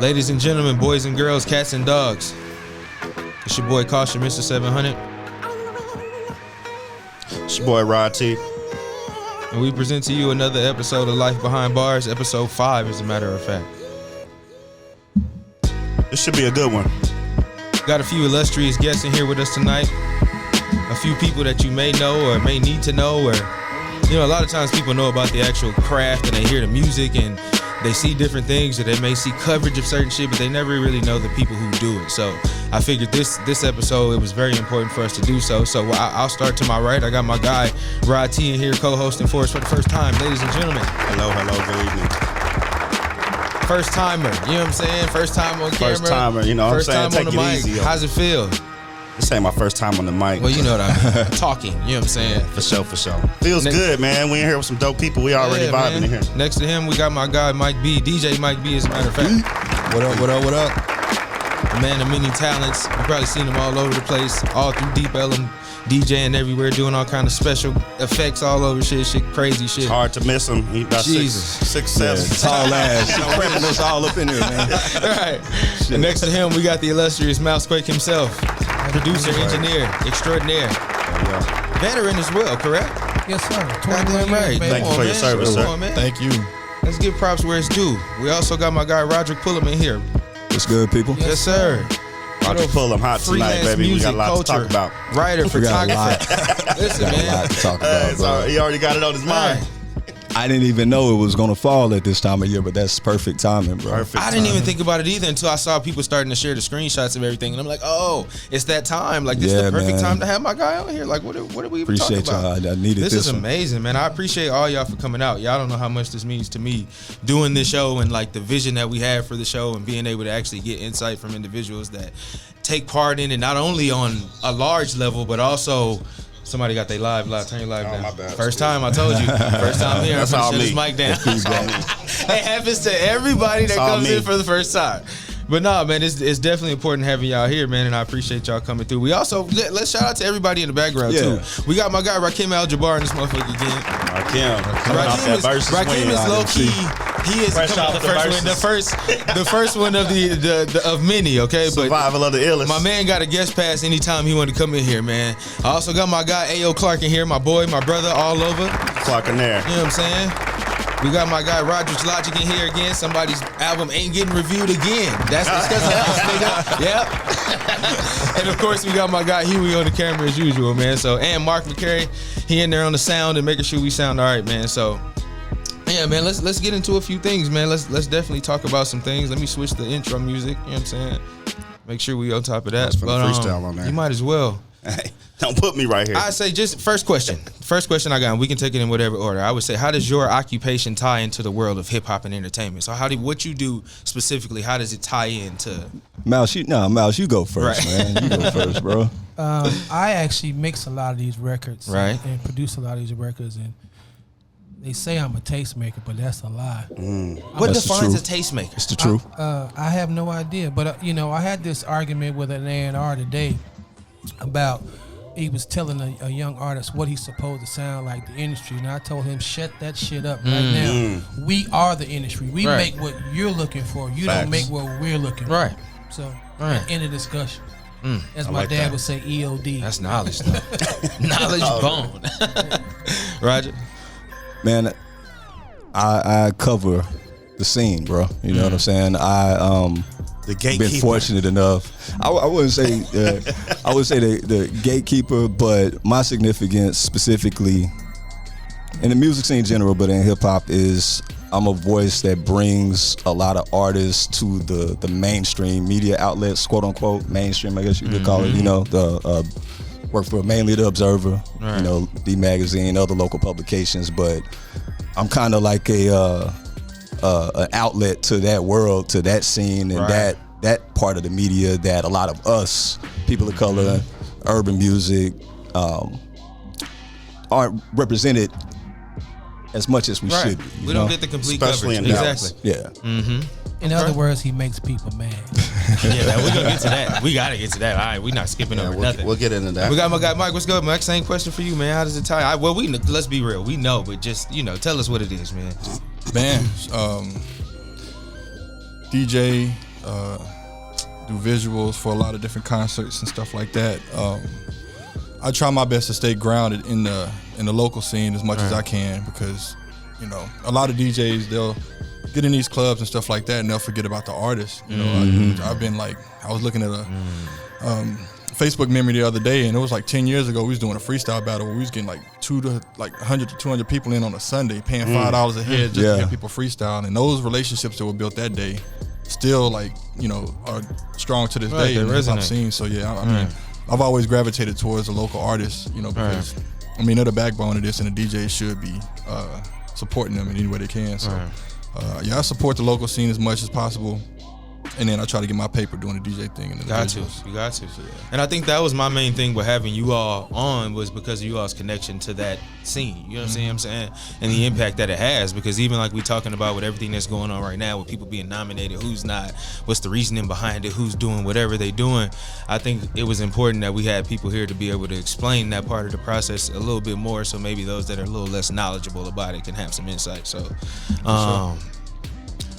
Ladies and gentlemen, boys and girls, cats and dogs, it's your boy Caution, Mr. 700. It's your boy Rod T. And we present to you another episode of Life Behind Bars, episode 5 as a matter of fact. This should be a good one. Got a few illustrious guests in here with us tonight. A few people that you may know or may need to know, or a lot of times people know about the actual craft and they hear the music and they see different things, or they may see coverage of certain shit, but they never really know the people who do it. So I figured this episode, it was very important for us to do so. So I'll start to my right. I got my guy Rod T in here co-hosting for us for the first time, ladies and gentlemen. Hello, good evening. First timer, you know what I'm saying? First time on camera. First timer, you know what I'm saying? First time Take on the it mic. easy. How's it feel? This ain't my first time on the mic. Well, you know what I mean. Talking, you know what I'm saying? For sure. Feels good, man. We in here with some dope people. We already vibing in here. Next to him, we got my guy Mike B, DeeJay Mike B, as a matter of fact. What up? A man of many talents. You've probably seen him all over the place, all through Deep Ellum, DJing everywhere, doing all kind of special effects all over shit, crazy shit. It's hard to miss him. He about Jesus. six, 7. Tall ass. Cramping us all up in there, man. Right. And next to him, we got the illustrious Mousequake himself. Producer, engineer, extraordinaire. Yeah. Veteran as well, correct? Yes, sir. Goddamn right. Thank you for your service, sir. Come on, man. Thank you. Let's give props where it's due. We also got my guy Roderick Pullum in here. What's good, people? Yes, sir. Roderick Pullum hot tonight, Freelance baby. We got a lot music, to talk about. Writer, We got a lot. photographer. Listen, Got a lot man. to talk about, bro. He already got it on his mind. I didn't even know it was gonna fall at this time of year, but that's perfect timing, bro. Perfect. I didn't even think about it either until I saw people starting to share the screenshots of everything, and I'm like, oh, it's that time. Like, this is the perfect time to have my guy on here. Like, what are we even Appreciate talking about? y'all. I needed This this is one. amazing, man. I appreciate all y'all for coming out. Y'all don't know how much this means to me, doing this show and like the vision that we have for the show and being able to actually get insight from individuals that take part in it, not only on a large level, but also somebody got their live. Turn your live down. My bad. First time, I told you. First time here. That's I'm all gonna shut me. his mic down. That's all me. It happens to everybody that That's all comes me. in for the first time. But nah, man, it's definitely important having y'all here, man, and I appreciate y'all coming through. We also, let's shout out to everybody in the background, too. We got my guy, Rakim Al-Jabbar, in this motherfucker again. Rakim is low-key. He is Fresh off the first one of of many, okay? Survival of the illest. My man got a guest pass anytime he wanted to come in here, man. I also got my guy A.O. Clark in here, my boy, my brother, all over. Clark in there. You know what I'm saying? We got my guy Roderick Logic in here again. Somebody's album ain't getting reviewed again. That's discussing else, nigga. Yep. And of course, we got my guy Huey on the camera as usual, man. So, and Mark McCary, he in there on the sound and making sure we sound all right, man. So, yeah, man, let's get into a few things, man. Let's definitely talk about some things. Let me switch the intro music. You know what I'm saying? Make sure we on top of that. Let's put a freestyle on there. You might as well. Hey, don't put me right here. I say just first question I got, and we can take it in whatever order. I would say, how does your occupation tie into the world of hip hop and entertainment? So what you do specifically, how does it tie into? Mouse, you go first, Right. man. You go first, bro. I actually mix a lot of these records, Right. and produce a lot of these records, and they say I'm a tastemaker, but that's a lie. What That's the defines a truth. tastemaker? It's the truth. I have no idea, but I had this argument with an A&R today about he was telling a young artist what he's supposed to sound like the industry, and I told him, shut that shit up right now. We are the industry. We Right. make what you're looking for. You Facts. don't make what we're looking for. Right. So, Right. end of discussion. As I my like dad that. would say, EOD. That's knowledge, though. Knowledge bone. Roger. Man, I cover the scene, bro. You know what I'm saying? The gatekeeper. Been fortunate enough. I wouldn't say the gatekeeper, but my significance specifically in the music scene in general, but in hip hop, is I'm a voice that brings a lot of artists to the mainstream media outlets, quote unquote mainstream, I guess you could call it. You know, the work for mainly the Observer, Right. you know, D Magazine, other local publications, but I'm kind of like an outlet to that world, to that scene, and Right. that part of the media that a lot of us, people of color, urban music, aren't represented as much as we should be. We don't get the complete Especially coverage. in Dallas. Exactly. Yeah. In other words, he makes people mad. Yeah, man, we're gonna get to that. We gotta get to that. All right, we're not skipping over nothing. We'll get into that. We got my guy Mike. What's good, Mike? Same question for you, man. How does it tie? Well, let's be real. We know, but just tell us what it is, man. Man, DJ, do visuals for a lot of different concerts and stuff like that. I try my best to stay grounded in the local scene as much as I can, because a lot of DJs, they'll get in these clubs and stuff like that and they'll forget about the artist. I've been like, I was looking at a Facebook memory the other day, and it was like 10 years ago we was doing a freestyle battle where we was getting like 100 to 200 people in on a Sunday, paying $5 a head just to get people freestyle. And those relationships that were built that day still are strong to this day in the hip hop scene. So I mean, I've always gravitated towards the local artists, because I mean, they're the backbone of this, and the DJs should be supporting them in any way they can. So I support the local scene as much as possible. And then I try to get my paper doing the DJ thing. You got to. So, and I think that was my main thing with having you all on, was because of you all's connection to that scene. You know what I'm saying? And the impact that it has, because even like we talking about with everything that's going on right now, with people being nominated, who's not, what's the reasoning behind it, who's doing whatever they doing, I think it was important that we had people here to be able to explain that part of the process a little bit more, so maybe those that are a little less knowledgeable about it can have some insight. So,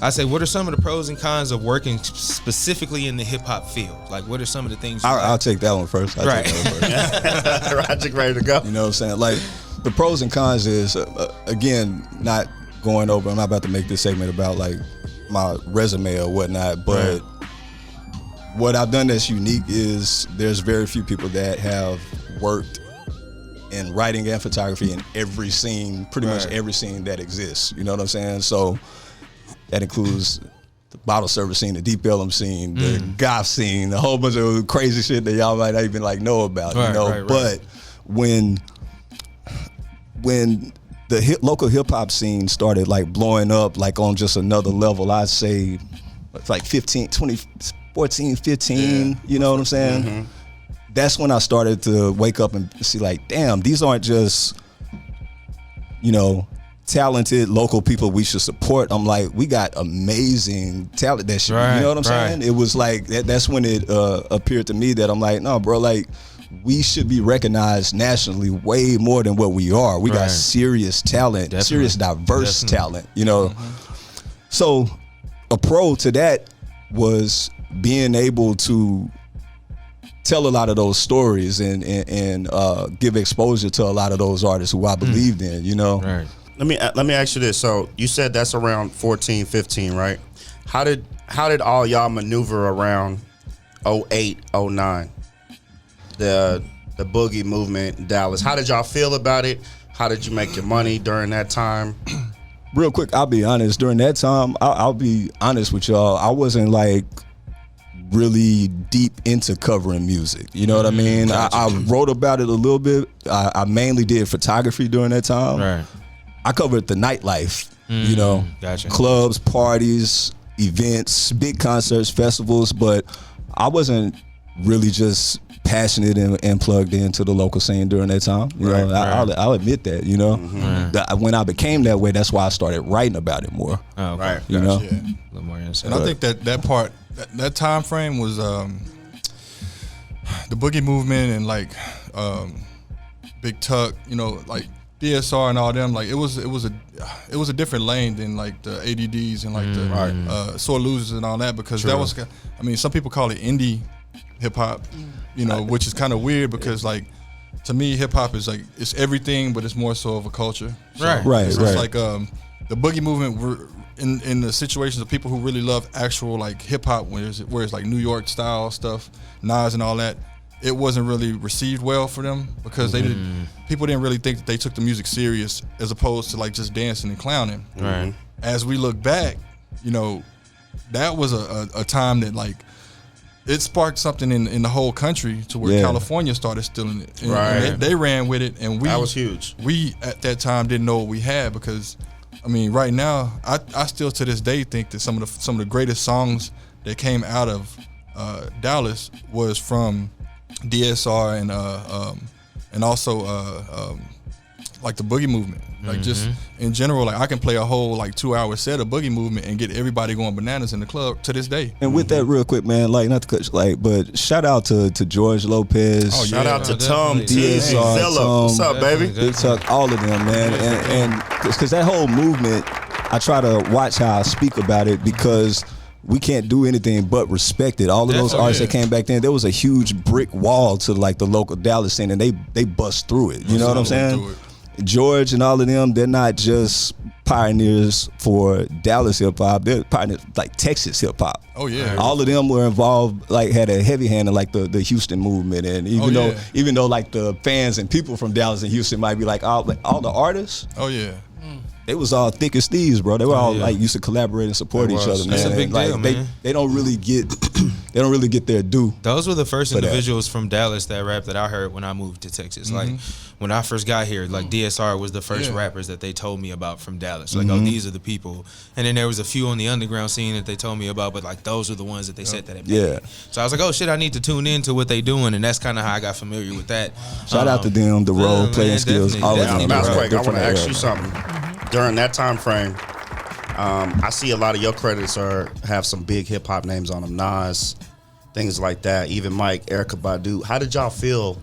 I say, what are some of the pros and cons of working specifically in the hip hop field? Like, what are some of the things? I'll take that one first. Roderick ready to go. You know what I'm saying? Like, the pros and cons is, again, not going over. I'm not about to make this segment about like my resume or whatnot, but what I've done that's unique is there's very few people that have worked in writing and photography in every scene, pretty much every scene that exists. You know what I'm saying? So that includes the bottle service scene, the Deep Ellum scene, the goth scene, a whole bunch of crazy shit that y'all might not even like know about, But when the local hip hop scene started like blowing up like on just another level, I'd say it's like 2014, 15, you know what I'm saying? That's when I started to wake up and see like, damn, these aren't just, talented local people we should support. I'm like, we got amazing talent that shit. You know what I'm saying? It was like that's when it appeared to me that I'm like, no, bro, like we should be recognized nationally way more than what we are. We got serious talent, serious diverse talent, So a pro to that was being able to tell a lot of those stories and give exposure to a lot of those artists who I believed in, Let me ask you this. So you said that's around 14, 15, right? How did all y'all maneuver around 08, 09? The boogie movement in Dallas. How did y'all feel about it? How did you make your money during that time? Real quick, I'll be honest. During that time, I'll be honest with y'all. I wasn't like really deep into covering music. You know what I mean? I wrote about it a little bit. I mainly did photography during that time. I covered the nightlife, clubs, parties, events, big concerts, festivals, but I wasn't really just passionate and plugged into the local scene during that time. I'll admit that, when I became that way, that's why I started writing about it more. Oh, okay. A little more insight. And I think that part, that time frame was the boogie movement and like Big Tuck, like DSR and all them, like it was a different lane than like the ADDs and like the Sore Losers and all that, because that was, I mean, some people call it indie hip hop, which is kind of weird because like to me hip hop is like it's everything, but it's more so of a culture. So it's like the boogie movement were in the situations of people who really love actual like hip hop, where it's like New York style stuff, Nas and all that. It wasn't really received well for them because people didn't really think that they took the music serious, as opposed to like just dancing and clowning. As we look back, that was a time that like it sparked something in the whole country to where California started stealing it. And they ran with it, and that was huge. We at that time didn't know what we had, because I mean, right now I still to this day think that some of the greatest songs that came out of Dallas was from DSR and also like the boogie movement. Like just in general, like I can play a whole like 2-hour set of boogie movement and get everybody going bananas in the club to this day. And with that, real quick, man, like not to cut, like, but shout out to George Lopez. Oh, shout out to Tom, DSR, Zilla. What's up, baby? Big Tuck, all of them, man. And because that whole movement, I try to watch how I speak about it, because we can't do anything but respect it. All of those artists that came back then, there was a huge brick wall to like the local Dallas scene, and they bust through it. You know what I'm saying? George and all of them, they're not just pioneers for Dallas hip hop. They're pioneers like Texas hip hop. Oh yeah. All of them were involved, like had a heavy hand in like the Houston movement. And even though like the fans and people from Dallas and Houston might be like all the artists. Oh yeah. They was all thick as thieves, bro. They were all like used to collaborate and support each other, man. That's a big like, deal, man. They don't really get their due. Those were the first individuals from Dallas that rap that I heard when I moved to Texas. Like when I first got here, like DSR was the first rappers that they told me about from Dallas. Like, oh, these are the people. And then there was a few on the underground scene that they told me about, but like those are the ones that they said that. So I was like, oh shit, I need to tune in to what they doing, and that's kind of how I got familiar with that. Shout out to them, the role playing skills, all of them. Mousequake, I want to ask you something. During that time frame, I see a lot of your credits have some big hip hop names on them, Nas, things like that. Even Mike, Erykah Badu. How did y'all feel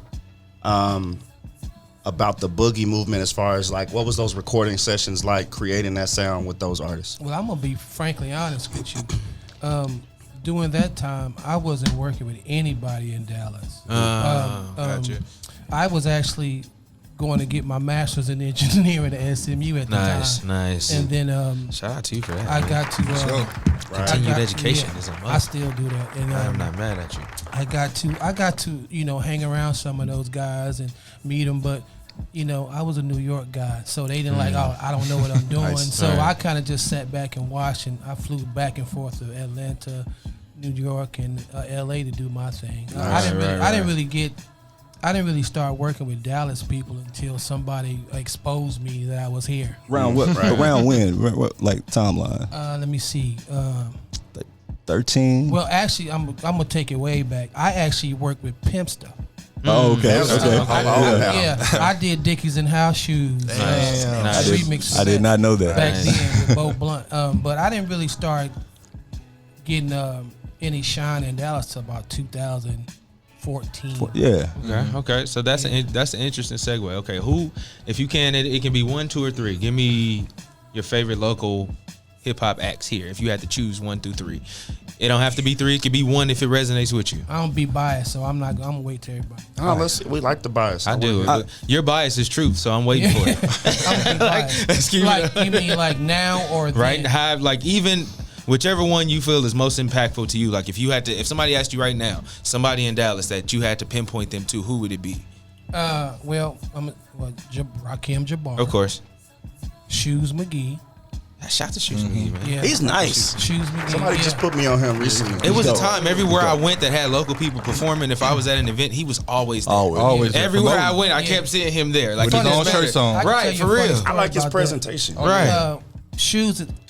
about the boogie movement? As far as like, what was those recording sessions like, creating that sound with those artists? Well, I'm gonna be frankly honest with you. During that time, I wasn't working with anybody in Dallas. Gotcha. I was actually going to get my master's in engineering at SMU at the time. Nice. And then shout out to you for that. I got to continued education is a must. I still do that, and I'm not mad at you. I got to hang around some of those guys and meet them, but I was a New York guy, so they didn't like, oh, I don't know what I'm doing. So I kind of just sat back and watched, and I flew back and forth to Atlanta, New York, and LA to do my thing. I didn't really start working with Dallas people until somebody exposed me that I was here. Around what? Around when? What, like timeline? Let me see. 13. Well, actually, I'm gonna take it way back. I actually worked with Pimp stuff. Oh, okay. I did Dickies and House Shoes. Remix. I did not know that. Back then with Bo Blunt. But I didn't really start getting any shine in Dallas till about 2014. Yeah. Okay. So that's an interesting segue. Okay, who, if you can, it can be 1, 2, or 3. Give me your favorite local hip hop acts here. If you had to choose 1 through 3, it don't have to be 3. It could be 1 if it resonates with you. I don't be biased, so I'm gonna wait till everybody. Oh, we like the bias. I do. Your bias is truth, so I'm waiting for it. I'm biased. You mean like now or then? Right? Have like even. Whichever one you feel is most impactful to you. Like if somebody asked you right now, somebody in Dallas that you had to pinpoint them to, who would it be? Rakim Jabbar. Of course. Shoes McGee. Shout out to Shoes McGee, man. Yeah. He's nice. Shoes McGee. Somebody just put me on him recently. It was a time everywhere I went that had local people performing. If I was at an event, he was always there. Always. Everywhere I went, I kept seeing him there. Like with his own shirts on. Right, for real. I like his presentation. Right.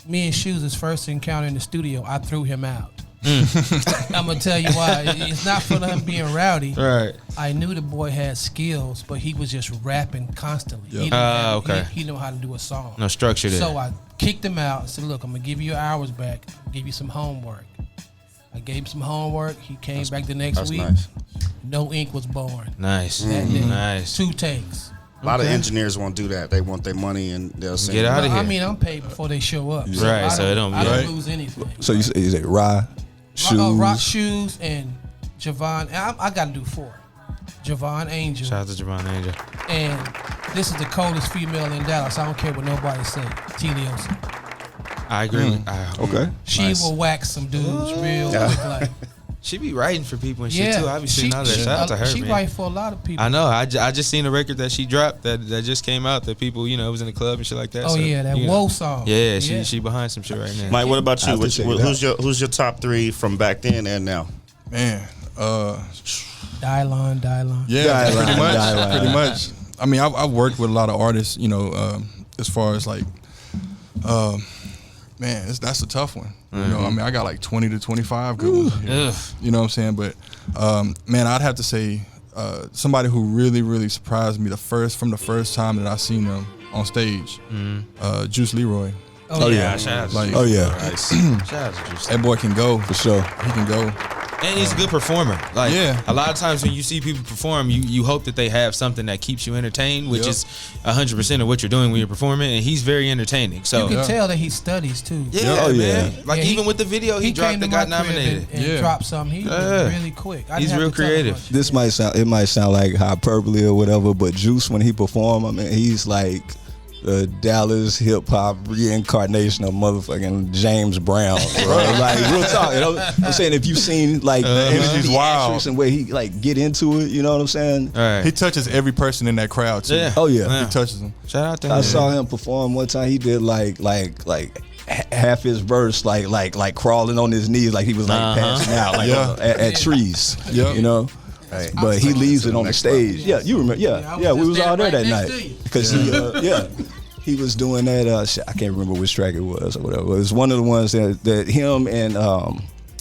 Me and Shoes' first encounter in the studio, I threw him out. I'm gonna tell you why. It's not for him being rowdy. Right. I knew the boy had skills, but he was just rapping constantly. Yep. He knew how to do a song. No structure there. So I kicked him out. Said, "Look, I'm gonna give you your hours back. Give you some homework." I gave him some homework. He came back the next week. Nice. No Ink was born. Nice. Nice. 2 takes. A lot of engineers won't do that. They want their money and they'll say, get out of here. I mean, I'm paid before they show up. So right, so it don't. I don't lose anything. So you say Rye, Shoes, Rock Shoes, and Javon. I got to do 4. Javon Angel. Shout out to Javon Angel. And this is the coldest female in Dallas. I don't care what nobody say. Teliosa. I agree. Okay. She will wax some dudes real quick. Like, she be writing for people and shit too. I be seeing all that. Shout out to her, She man. write for a lot of people. I know. I just seen a record that she dropped that just came out that people, it was in the club and shit like that. Oh, so, yeah, that Whoa song. Yeah, she behind some shit right now. Mike, what about you? Who's your top 3 from back then and now? Man, Dylon. Yeah, Dylon. pretty much. I mean, I've worked with a lot of artists, as far as like, man, that's a tough one. I mean, I got like 20 to 25 good ones. You know what I'm saying? But man, I'd have to say somebody who really, really surprised me from the first time that I seen them on stage, Juice Leroy. Oh yeah. Shout out to Shout out to Juice. That boy can go for sure. He can go. And he's a good performer. Like Yeah. a lot of times when you see people perform, you hope that they have something that keeps you entertained, which is 100% of what you're doing when you're performing. And he's very entertaining. So You can tell that he studies too. yeah, Oh, man. yeah. Like Yeah, even with the video he dropped came that to got my crib nominated. and dropped something. He was really quick. I didn't He's have real to tell him creative. much. This might sound like hyperbole or whatever, but Juice, when he perform, I mean, he's like the Dallas hip hop reincarnation of motherfucking James Brown, bro. Like real talk. You know, I'm saying if you've seen like the energy's wild. and where he like get into it, you know what I'm saying? All right. He touches every person in that crowd too. Yeah. Oh yeah. He touches them. Shout out to him. I saw him perform one time. He did like half his verse like crawling on his knees, like he was like passing out, like at trees. Yeah. You know. Right. But he leaves it on the stage. Yeah, you remember? I Yeah, was we was just all there standing that right night next to you. because he was doing that. Shit, I can't remember which track it was or whatever. It was one of the ones that him and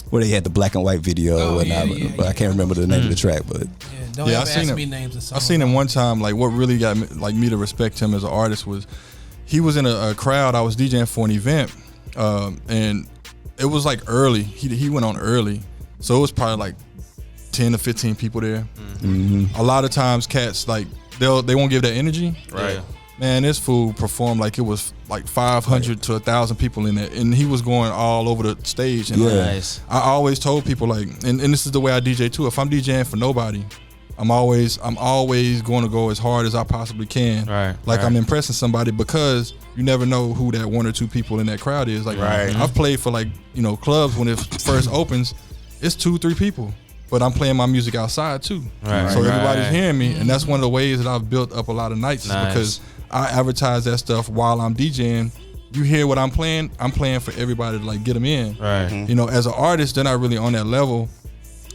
where they had the black and white video or whatnot. But I can't remember the name of the track. But Don't Yeah, I ever seen ask him. me names of songs. I seen him one time. Like what really got me to respect him as an artist was he was in a crowd. I was DJing for an event, and it was like early. He went on early, so it was probably like 10 to 15 people there. A lot of times, cats like they won't give that energy. Right. Man, this fool performed like it was like 500 to 1,000 people in there, and he was going all over the stage. And Nice. I always told people like, and this is the way I DJ too. If I'm DJing for nobody, I'm always going to go as hard as I possibly can. Right, Like right. I'm impressing somebody because you never know who that one or two people in that crowd is. Like I've played for like clubs when it first opens, it's 2-3 people. But I'm playing my music outside too. Right, So everybody's right. hearing me. And that's one of the ways that I've built up a lot of nights is Nice. because I advertise that stuff while I'm DJing. You hear what I'm playing for everybody to like get them in. Right. As an artist, they're not really on that level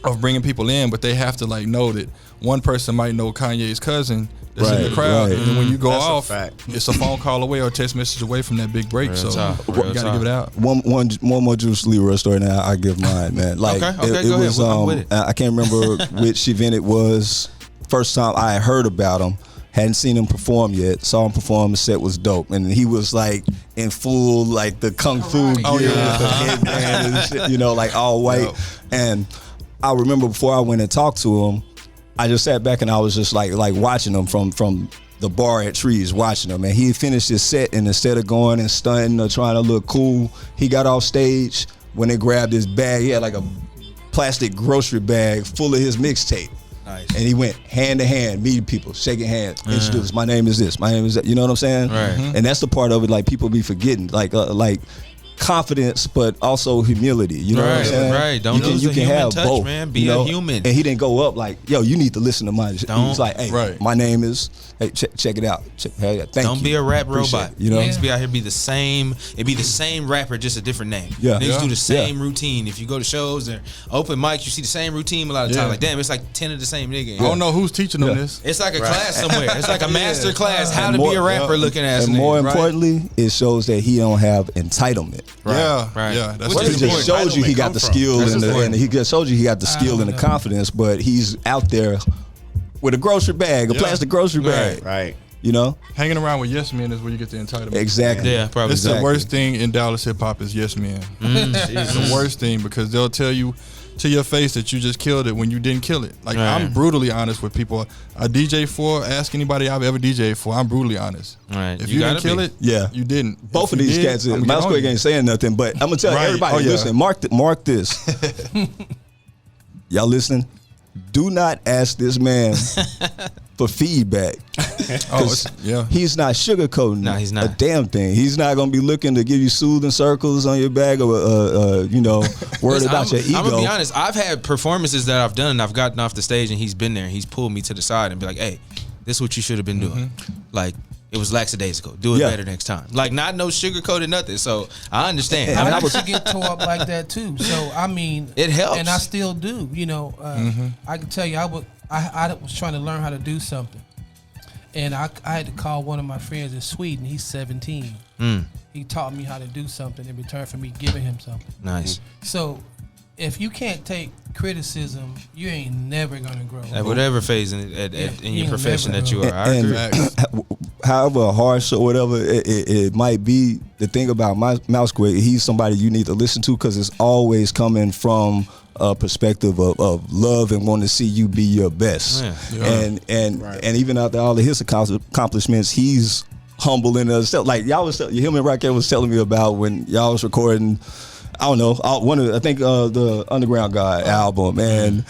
of bringing people in, but they have to like know that one person might know Kanye's cousin that's in the Right, crowd. right. And then when you go That's a off, fact. it's a phone call away or a text message away from that big break. Real So talk, you real gotta talk. give it out. one more Juice Leroy story now. I give mine, man. Like Okay, it go was ahead. I'm with it. I can't remember which event it was. First time I had heard about him. Hadn't seen him perform yet. Saw him perform. The set was dope, and he was like in full like the kung fu gear Oh, with the headband and shit, like all white. Yep. And I remember before I went and talked to him, I just sat back and I was just like watching him from the bar at Trees, watching him. And he finished his set, and instead of going and stunting or trying to look cool, he got off stage. When they grabbed his bag, he had like a plastic grocery bag full of his mixtape. Nice. And he went hand to hand, meeting people, shaking hands, introduce. My name is this. My name is that. You know what I'm saying? Right. And that's the part of it. Like people be forgetting, like confidence, but also humility. You know what I'm Right, saying? right. Don't lose you the can human have touch, both, man. Be you a know? human. And he didn't go up like, yo, you need to listen to my. He Don't. was like, hey, Right. my name is. Hey, check it out. Hey, thank Don't you. be a rap Appreciate robot. it, you know? Niggas be out here be the same. It be the same rapper, just a different name. Yeah. Niggas Yeah. do the same routine. If you go to shows or open mics, you see the same routine a lot of times. Yeah. Like, damn, it's like 10 of the same nigga. I don't know who's teaching them Yeah. this. It's like a class somewhere. It's like a master class. How And to more- be a rapper yeah. looking ass And nigga. more right? importantly, it shows that he don't have entitlement. Yeah, right. yeah. That's Which He is true. just important. shows you he got Come the from. skill That's and important. he just shows you he got the skill and the confidence, but he's out there with a grocery bag, a Yeah. plastic grocery bag. Right. You know? Hanging around with yes men is where you get the entitlement. Exactly. Yeah, probably. It's the worst thing in Dallas hip hop is yes men. It's the worst thing because they'll tell you to your face that you just killed it when you didn't kill it. Like Right. I'm brutally honest with people. I DJ for, ask anybody I've ever DJed for. I'm brutally honest. Right. If You you didn't gotta kill be. it, Yeah. you didn't. Both If of you these did, cats, I'ma get on Mousequake you. ain't saying nothing, but I'm gonna tell Right. everybody, Oh, yeah. listen, mark this. Y'all listening? Do not ask this man for feedback. Oh, it's, yeah. He's not sugarcoating No, he's not. a damn thing. He's not gonna be looking to give you soothing circles on your bag or worried Listen, about your ego. I'm gonna be honest. I've had performances that I've done and I've gotten off the stage and he's been there. He's pulled me to the side and be like, "Hey, this is what you should have been doing. Like it was lackadaisical. Do it Yeah. better next time." Like not no sugarcoated nothing. So I understand. And I mean, I I was used to get tore up like that too. So I mean, It helps. and I still do. I can tell you, I was trying to learn how to do something, and I had to call one of my friends in Sweden. He's 17. He taught me how to do something in return for me giving him something. nice. So if you can't take criticism, you ain't never gonna grow. At whatever phase in Yeah, your you'll profession never that you know. are, I And agree. however harsh or whatever it might be, the thing about Mousequake, he's somebody you need to listen to because it's always coming from a perspective of love and wanting to see you be your best. And even after all of his accomplishments, he's humble in himself. Like y'all was, him and Raquel was telling me about when y'all was recording. I don't know. I think the Underground God album, and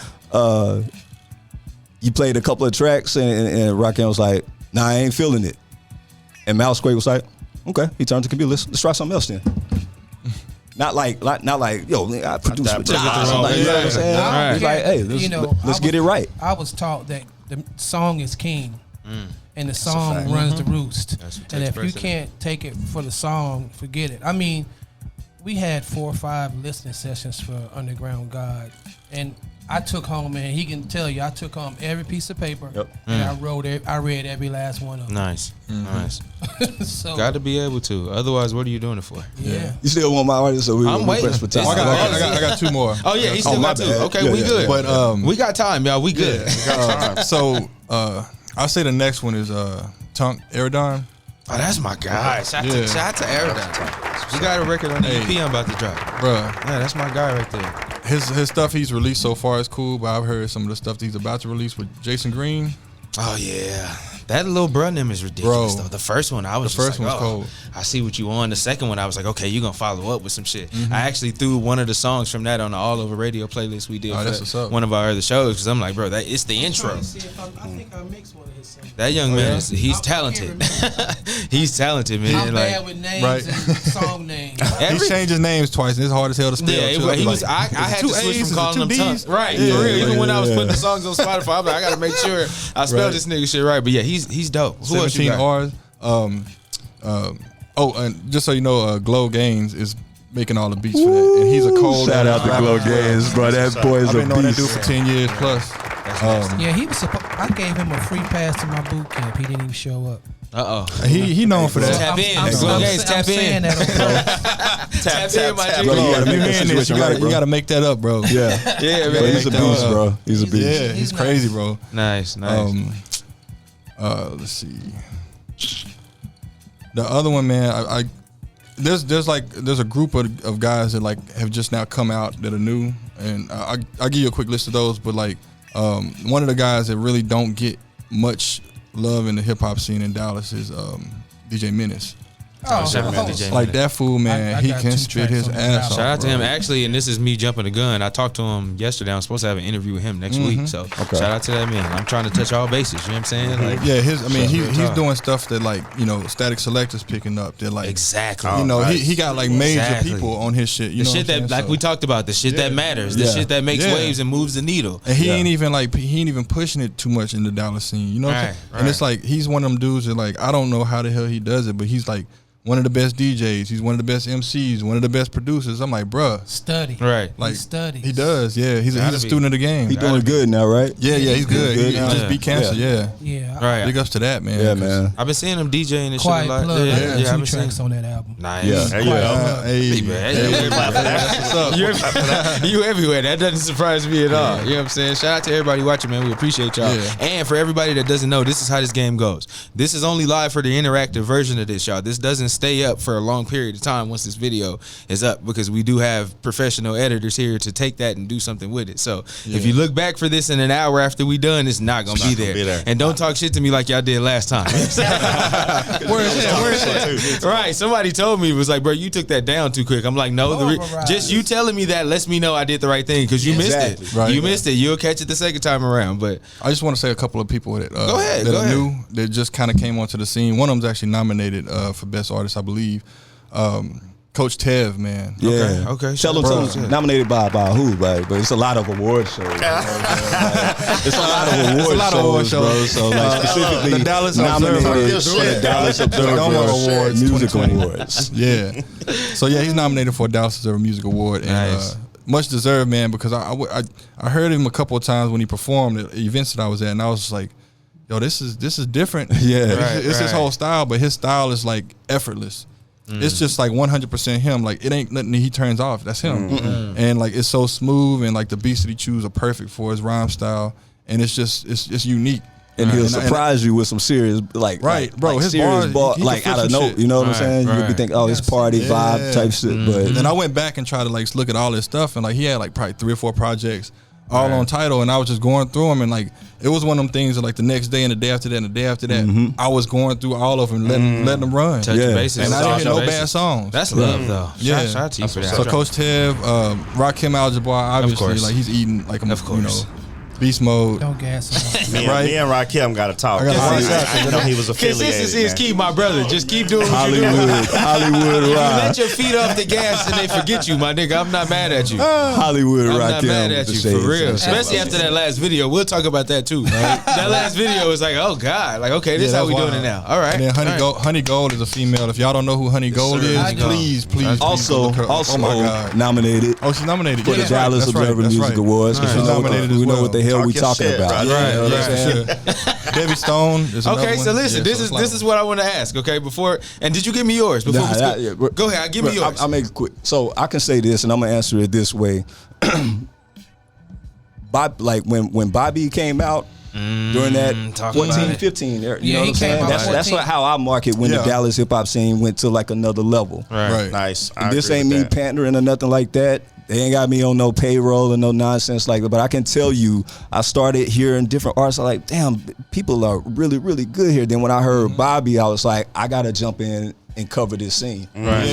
you played a couple of tracks, and Raquel was like, "Nah, I ain't feeling it." And Mousequake was like, "Okay." He turned to the computer. Let's try something else then. Not like, yo, I produced with you know what I'm saying? Right. He's like, hey, let's get it right. I was taught that the song is king, and the song runs the roost. And if you can't take it for the song, forget it. I mean, we had 4 or 5 listening sessions for Underground God, and I took home, and he can tell you, I took home every piece of paper, and I read every last one of them. Nice. So, Got to be able to. Otherwise, what are you doing it for? Yeah. You still want my artist? So I'm waiting. For time. I got 2 more. Oh yeah, he still got 2. Okay, we good. But we got time, y'all. We good. we got time. So I'll say the next one is Tunk Aerodon. Oh, that's my guy. Shout out to Aerodon. We got a record on the EP I'm about to drop. Bruh. Yeah, that's my guy right there. His stuff he's released so far is cool, but I've heard some of the stuff that he's about to release with Jason Green. Oh yeah, that little bruh name is ridiculous though. The first one I was one's cold. I see what you on. The second one I was like, okay, you gonna follow up with some shit. I actually threw one of the songs from that on the All Over Radio playlist we did for one of our other shows because I'm like, bro, it's the intro. I think I mixed one of his songs. That young man he's talented. He's talented, man. I'm bad with names and song names. He's changed his names twice, and it's hard as hell to spell. Yeah, he was. I had to switch from calling him Tunk. Right, for real. Even when I was putting the songs on Spotify, I'm like, I gotta make sure I spell this nigga shit right. But yeah, he's dope. Who else you got? 17 R's. And just so you know, Glow Gaines is making all the beats for that, and he's a cold. Shout out to Glow Gaines, bro. That boy is a beast. I've been knowing that dude for 10 years plus. Yeah, he was. I gave him a free pass to my boot camp. He didn't even show up. He known for that. Tap in. Tap in. Tap in, my G. You gotta make that up, bro. Yeah, man. He's a beast, bro. He's a beast. Yeah, he's crazy, bro. Nice. Let's see. The other one, man, there's a group of guys that like have just now come out that are new, and I'll give you a quick list of those. But like one of the guys that really don't get much love in the hip hop scene in Dallas is DJ Menace. Like that fool, man, he can spit his ass off. Shout out to him. Actually, and this is me jumping the gun, I talked to him yesterday. I'm supposed to have an interview with him next week. So shout out to that man. I'm trying to touch all bases. You know what I'm saying? Like, yeah, he's doing stuff that like, you know, Static Selector's picking up. They're like, exactly. You know, he got like major people on his shit. You know shit that like we talked about, the shit that matters, the shit that makes waves and moves the needle. And he ain't even pushing it too much in the Dallas scene. You know what I'm saying? And it's like he's one of them dudes that like, I don't know how the hell he does it, but he's like one of the best DJs. He's one of the best MCs. One of the best producers. I'm like, bruh. Study. Right. Like, he studies. He does. Yeah. He's a student of the game. He doing good now, right? Yeah. He's good. He just beat cancer. Yeah. Right. Big ups to that, man. Yeah, man. I've been seeing him DJing and Quiet shit a lot. Plug. Yeah. Two tracks on that album. Nice. You everywhere. That doesn't surprise me at all. You know what I'm saying? Shout out to everybody watching, man. We appreciate y'all. And for everybody that doesn't know, this is how this game goes. This is only live for the interactive version of this, y'all. This doesn't stay up for a long period of time once this video is up, because we do have professional editors here to take that and do something with it. So if you look back for this in an hour after we done, it's not gonna be there. And don't talk shit to me like y'all did last time. Where is it? Right. Somebody told me, it was like, bro, you took that down too quick. I'm like, no, just you telling me that lets me know I did the right thing, because you missed it. Right. You missed it. You'll catch it the second time around. But I just want to say a couple of people that go ahead. New that just kind of came onto the scene. One of them's actually nominated for Best Artist, I believe. Coach Tev, man. Yeah. Okay. Tell him nominated by who, right? But it's a lot of award shows. You know it's a lot of award shows, bro. So like specifically the Dallas nominated for the Dallas Observer Awards, Music Awards. Yeah. So yeah, he's nominated for a Dallas Observer Music Award, and much deserved, man. Because I heard him a couple of times when he performed at events that I was at, and I was just like, yo, this is different. Yeah. It's his whole style, but his style is like effortless. It's just like 100% him. Like it ain't nothing he turns off. That's him. And like it's so smooth, and like the beats that he chooses are perfect for his rhyme style, and it's just it's unique. And he'll surprise you with some serious, like, bro. like His serious bars, he like can out of flip some note. shit. You know what I'm saying? You'll be thinking, oh, it's party vibe type shit. But then I went back and tried to like look at all his stuff, and like he had like probably 3 or 4 projects, all on title, and I was just going through them, and like it was one of them things that like the next day and the day after that and the day after that, I was going through all of them, letting them run. Touch bases. And I didn't hear no bad songs. That's love though. Yeah. Shout out to you for that. So Coach Tev, Rakim Al-Jabbar, obviously, like he's eating like beast mode. Don't gas him. Me and Rakim got to talk. I didn't know he was affiliated. Consistency is key, my brother. Just keep doing what you're Hollywood, doing. Hollywood You ride. let your feet off the gas and they forget you, my nigga. I'm not mad at you. Hollywood I'm ride. not mad at you, for real. Especially after that last video. We'll talk about that too. That last video was like, oh God. Like, okay, this is how we doing it now. All right. And then Honey Gold is a female. If y'all don't know who Honey Gold is, please. Also, oh my God. nominated Oh, she's nominated for the Dallas Observer Music Awards. She's nominated as we know well. what the hell we Talk your talking shit, about. brother. You know what I'm saying? Debbie Stone is another Okay, one. so listen, Yeah, this is what I want to ask. Okay, before and did you give me yours before? Go ahead, give me yours. I'll make it quick. So I can say this, and I'm gonna answer it this way. Bob, like when Bobby came out during that 14, 15, you know what I'm saying? That's how I mark it when the Dallas hip hop scene went to like another level. Right. Nice. This ain't me pandering or nothing like that. They ain't got me on no payroll or no nonsense like that. But I can tell you, I started hearing different artists. I'm like, damn, people are really, really good here. Then when I heard Bobby, I was like, I gotta jump in and cover this scene. Right.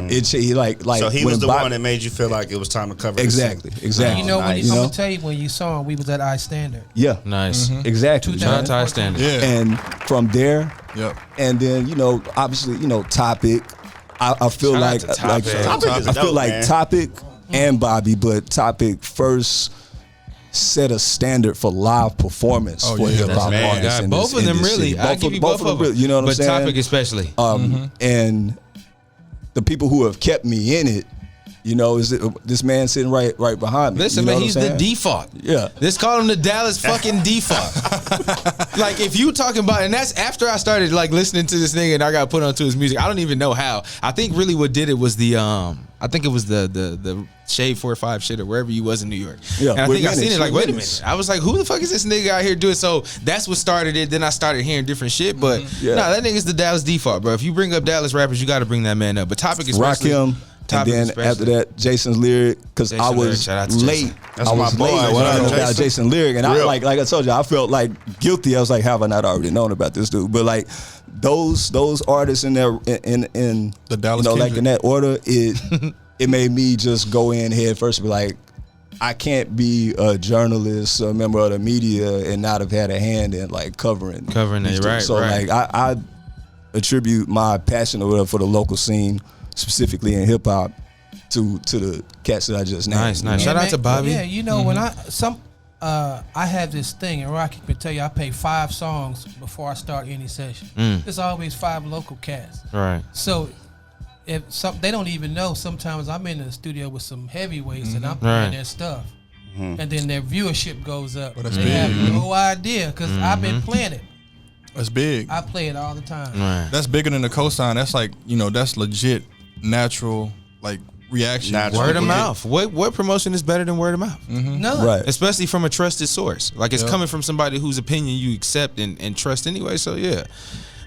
He like. So he was the Bobby, one that made you feel like it was time to cover. Exactly. This scene. You know, Nice. I'm gonna tell you when you saw him, we was at I Standard. Yeah. Nice. Exactly. Shout out to our standard. Yeah. And from there, and then obviously Topic. I feel Shout out like to Topic. Topic is I feel dope, like man. Topic and Bobby, but Topic first set a standard for live performance for hip hop man. artists. God, in both this, of them in this really. city. I give you both of them. really, you know what I'm saying? But Topic especially. And the people who have kept me in it, is this man sitting right behind me. Listen, man, he's the default. Yeah. Let's call him the Dallas fucking default. Like, if you talking about, and that's after I started like listening to this nigga and I got put onto his music. I don't even know how. I think really what did it was I think it was the Shade 4-5 shit or wherever you was in New York. Yeah, and I with think I seen minutes, it like, with wait a minutes. minute. I was like, who the fuck is this nigga out here doing? So that's what started it. Then I started hearing different shit. But that nigga's the Dallas default, bro. If you bring up Dallas rappers, you got to bring that man up. But Topic especially. Rakim. And then after that, Jason's Lyric, because I was late. That's I was my boy. late What up, about Jason? Jason Lyric, and I like I told you, I felt like guilty. I was like, have I not already known about this dude? But like those artists in there in The Dallas like in that order, it made me just go in head first and be like, I can't be a journalist, a member of the media, and not have had a hand in like covering it, right? So right. like I attribute my passion or whatever for the local scene, specifically in hip hop, to the cats that I just named. Nice. Shout out to Bobby. Yeah, when I have this thing, and Rocky can tell you, I play 5 songs before I start any session. There's always 5 local cats. Right. So if they don't even know, sometimes I'm in the studio with some heavyweights and I'm playing their stuff, and then their viewership goes up. that's They big. have no idea because I've been playing it. That's big. I play it all the time. Right. That's bigger than the cosign. That's like, that's legit, natural, like reaction. Word of mouth. What promotion is better than word of mouth? No. Right. Especially from a trusted source. Like it's coming from somebody whose opinion you accept and trust anyway. So yeah.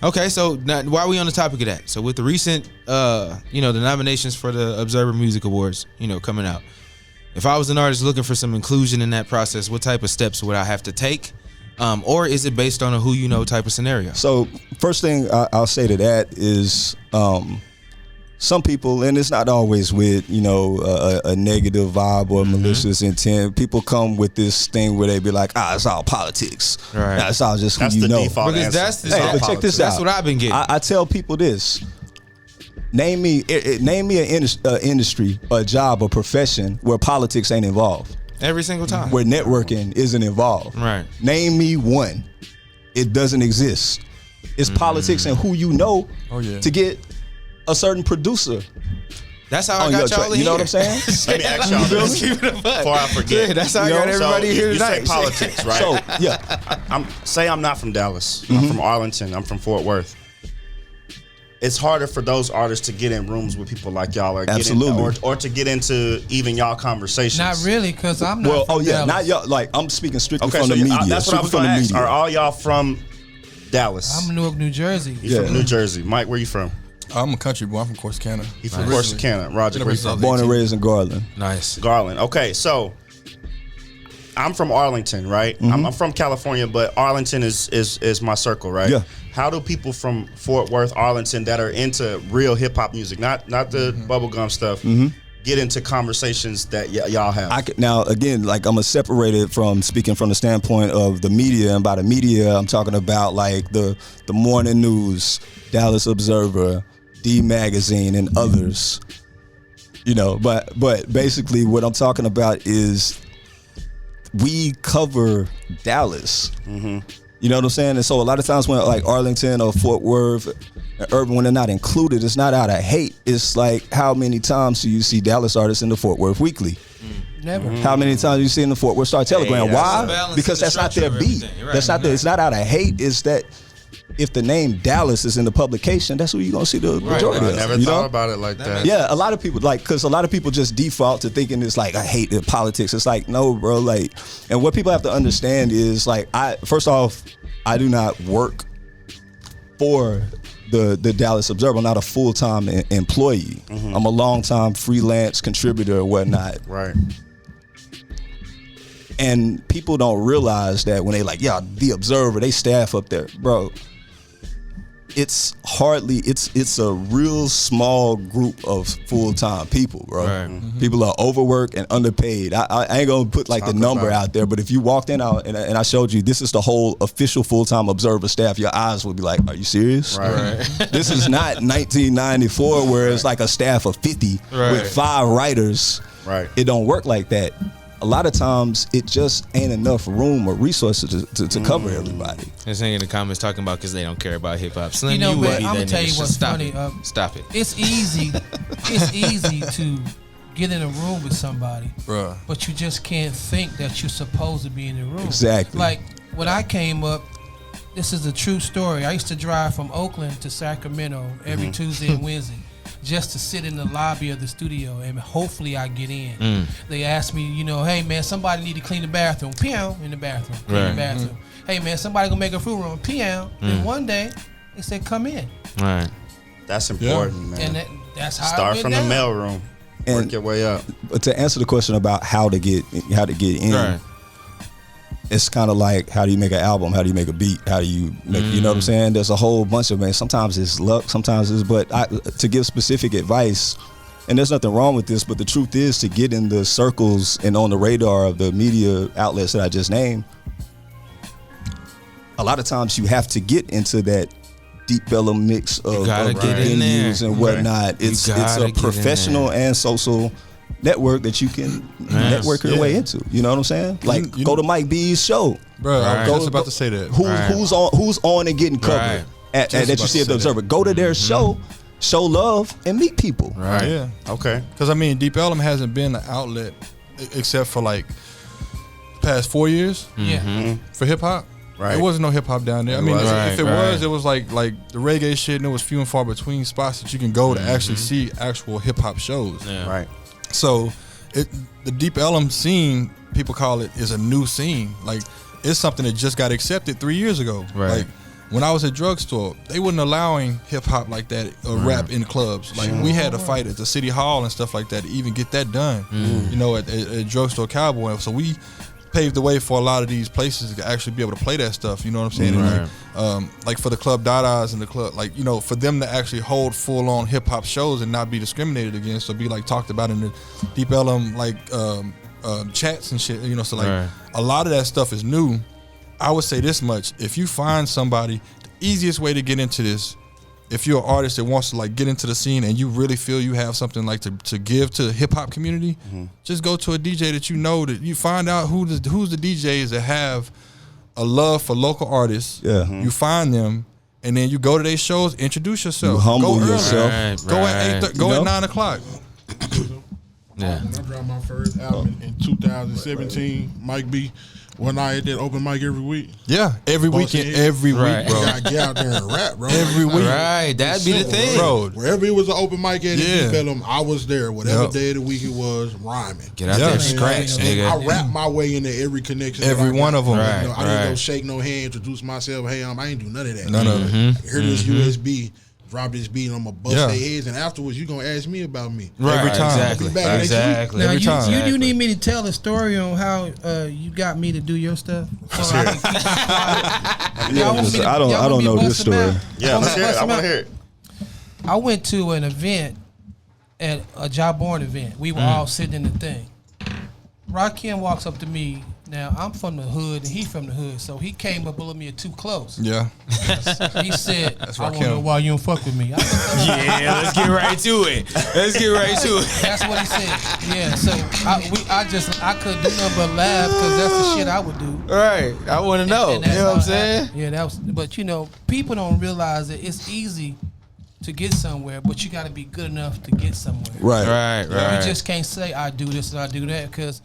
Okay, so now why are we on the topic of that? So with the recent the nominations for the Observer Music Awards, coming out. If I was an artist looking for some inclusion in that process, what type of steps would I have to take? Or is it based on a who you know type of scenario? So first thing I'll say to that is some people, and it's not always with a negative vibe or malicious intent. People come with this thing where they be like, it's all politics. Right. It's all just That's who you the know. default Because answer. Hey, but check this out. That's what I've been getting. I tell people this. Name me an industry, a job, a profession where politics ain't involved. Every single time. Where networking isn't involved. Right. Name me one. It doesn't exist. It's politics and who you know to get a certain producer. That's how I on got your y'all track. in You know here. what I'm saying? Let me ask y'all Let's this keep it a buck. before I forget. Yeah, that's how I got everybody here You say tonight. politics, right? So yeah, I'm not from Dallas. I'm from Arlington. I'm from Fort Worth. it's harder for those artists to get in rooms with people like y'all, or Absolutely. get in, or to get into even y'all conversations. Not really, because I'm not. From Dallas. not y'all. Like I'm speaking strictly Okay, from so the media. that's what I was Strictly going to from the ask. media. Are all y'all from Dallas? I'm Newark, New Jersey. You from New Jersey. Mike, where you from? I'm a country boy. I'm from Corsicana. He from Corsicana. Roger, where you from? Born and raised in Garland. Nice. Garland. Okay, so I'm from Arlington, right? I'm from California, but Arlington is my circle, right? Yeah. How do people from Fort Worth, Arlington, that are into real hip hop music, not the bubblegum stuff, get into conversations that y'all have? Now, again, like I'm separated from speaking from the standpoint of the media, and by the media, I'm talking about like the Morning News, Dallas Observer, D Magazine, and others. You know, but basically, what I'm talking about is we cover Dallas. You know what I'm saying? And so a lot of times when like Arlington or Fort Worth, urban, when they're not included, it's not out of hate. It's like, how many times do you see Dallas artists in the Fort Worth Weekly? Never. How many times do you see in the Fort Worth Star Telegram? that's Why? the balance Because and the that's not their structure of beat. everything. Right, That's not it's not out of hate. It's that if the name Dallas is in the publication, that's who you're gonna see the majority I of. never you thought know? about it like that. Yeah, a lot of people because a lot of people just default to thinking it's like I hate the politics. It's like, no, bro. Like, and what people have to understand is like, first off, I do not work for the Dallas Observer. I'm not a full-time employee. I'm a long-time freelance contributor or whatnot. Right. And people don't realize that when they like, yeah, the Observer, they staff up there, bro. It's a real small group of full-time people, bro. Right. People are overworked and underpaid. I ain't gonna put like the number out there, but if you walked in out and I showed you this is the whole official full-time Observer staff, your eyes would be like, are you serious? Right. This is not 1994 where it's like a staff of 50 Right. with 5 writers. Right. It don't work like that. A lot of times it just ain't enough room or resources to cover everybody. This thing in the comments talking about because they don't care about hip hop. Slim, You know, would but be I'm that gonna tell nigga. you So what's stop funny. It. Stop it. It's easy. It's easy to get in a room with somebody, Bruh. but you just can't think that you're supposed to be in the room. Exactly. Like when I came up, this is a true story. I used to drive from Oakland to Sacramento every Tuesday and Wednesday just to sit in the lobby of the studio and hopefully I get in. They asked me, you know, hey man, somebody need to clean the bathroom. Piano in the bathroom. Clean Right. the bathroom. Hey man, somebody gonna make a food room. Piano. And one day they said, come in. All right. That's important, man. And that's how it Start went from down. the mailroom. And- Work your way up. But to answer the question about how to get in, Right. it's kind of like, how do you make an album? How do you make a beat? How do you make, you know what I'm saying? There's a whole bunch of, man, sometimes it's luck, sometimes it's, but to give specific advice, and there's nothing wrong with this, but the truth is to get in the circles and on the radar of the media outlets that I just named, a lot of times you have to get into that deep element mix of gotta get in venues there. and whatnot. You It's gotta a get in professional there. and social network that you can network your way into. You know what I'm saying? Like, you go know- to Mike B's show. Bro, I Right. was just about to say that. Who's on and getting covered Right. at Just that you about see to at the say Observer. Go to their show, show love, and meet people. Right. Yeah. Okay. Because I mean, Deep Ellum hasn't been an outlet except for like past 4 years Yeah. for hip hop. Right. There wasn't no hip hop down there. I mean, Right, if it right. was, it was like the reggae shit, and it was few and far between spots that you can go to actually see actual hip hop shows. Yeah. Right. So, the Deep Ellum scene, people call it, is a new scene. Like, it's something that just got accepted 3 years ago. Right. Like, when I was at drugstore, they wasn't allowing hip hop like that or rap in clubs. Like, we had to fight at the city hall and stuff like that to even get that done. You know, at drugstore Cowboy. So we paved the way for a lot of these places to actually be able to play that stuff. You know what I'm saying? Right. And like for the Club Dadas and the club, like, you know, for them to actually hold full on hip hop shows and not be discriminated against or be like talked about in the Deep Ellum like chats and shit. You know, so like Right. a lot of that stuff is new. I would say this much: if you find somebody, the easiest way to get into this, if you're an artist that wants to like get into the scene and you really feel you have something like to give to the hip hop community, just go to a DJ that you know, that you find out who's the DJs that have a love for local artists. Yeah. You find them, and then you go to their shows, introduce yourself. You humble go early. yourself. Right, Go right. at 8. Go You know? at 9 o'clock. Yeah. When I dropped my first album in 2017, Mike B, when I at that open mic every week. Yeah, every weekend, every Right. week, bro. You gotta get out there and rap, bro. Every Like, week. Right, that'd be the thing. Bro. Wherever it was an open mic at Yeah. Bellum, I was there. Whatever Yep. day of the week it was, rhyming. Get out Yeah. there and And scratch, I nigga. rap my way into every connection. Every that I one got. of 'em. I didn't go Right. shake no hand, introduce myself. Hey, I ain't do none of that. None of it. Hear this USB, drop this beat, and I'm gonna bust Yeah. their heads, and afterwards you gonna ask me about me. Right, Every time. Exactly. Be back next week. Exactly. Now Every you, time. you do need me to tell a story on how you got me to do your stuff. So I can keep it quiet. Y'all want me to- I y'all want don't me to know this bust them story. out? Yeah, Y'all let's hear it. bust I them want out? to hear it. I went to an event at a Jawborn event. We were all sitting in the thing. Rakim walks up to me. Now I'm from the hood and he from the hood, so he came up a little me too close. Yeah. He said, That's "I want to Rakim. know why you don't fuck with me." I said, Yeah, let's get right to it. Let's get right to it. That's what he said. Yeah, so I couldn't do nothing but laugh because that's the shit I would do. Right. I want to know. And You that's know what I'm how- saying? Yeah, that was. But you know, people don't realize that it's easy to get somewhere, but you got to be good enough to get somewhere. Right. Right, right. You just can't say I do this and I do that because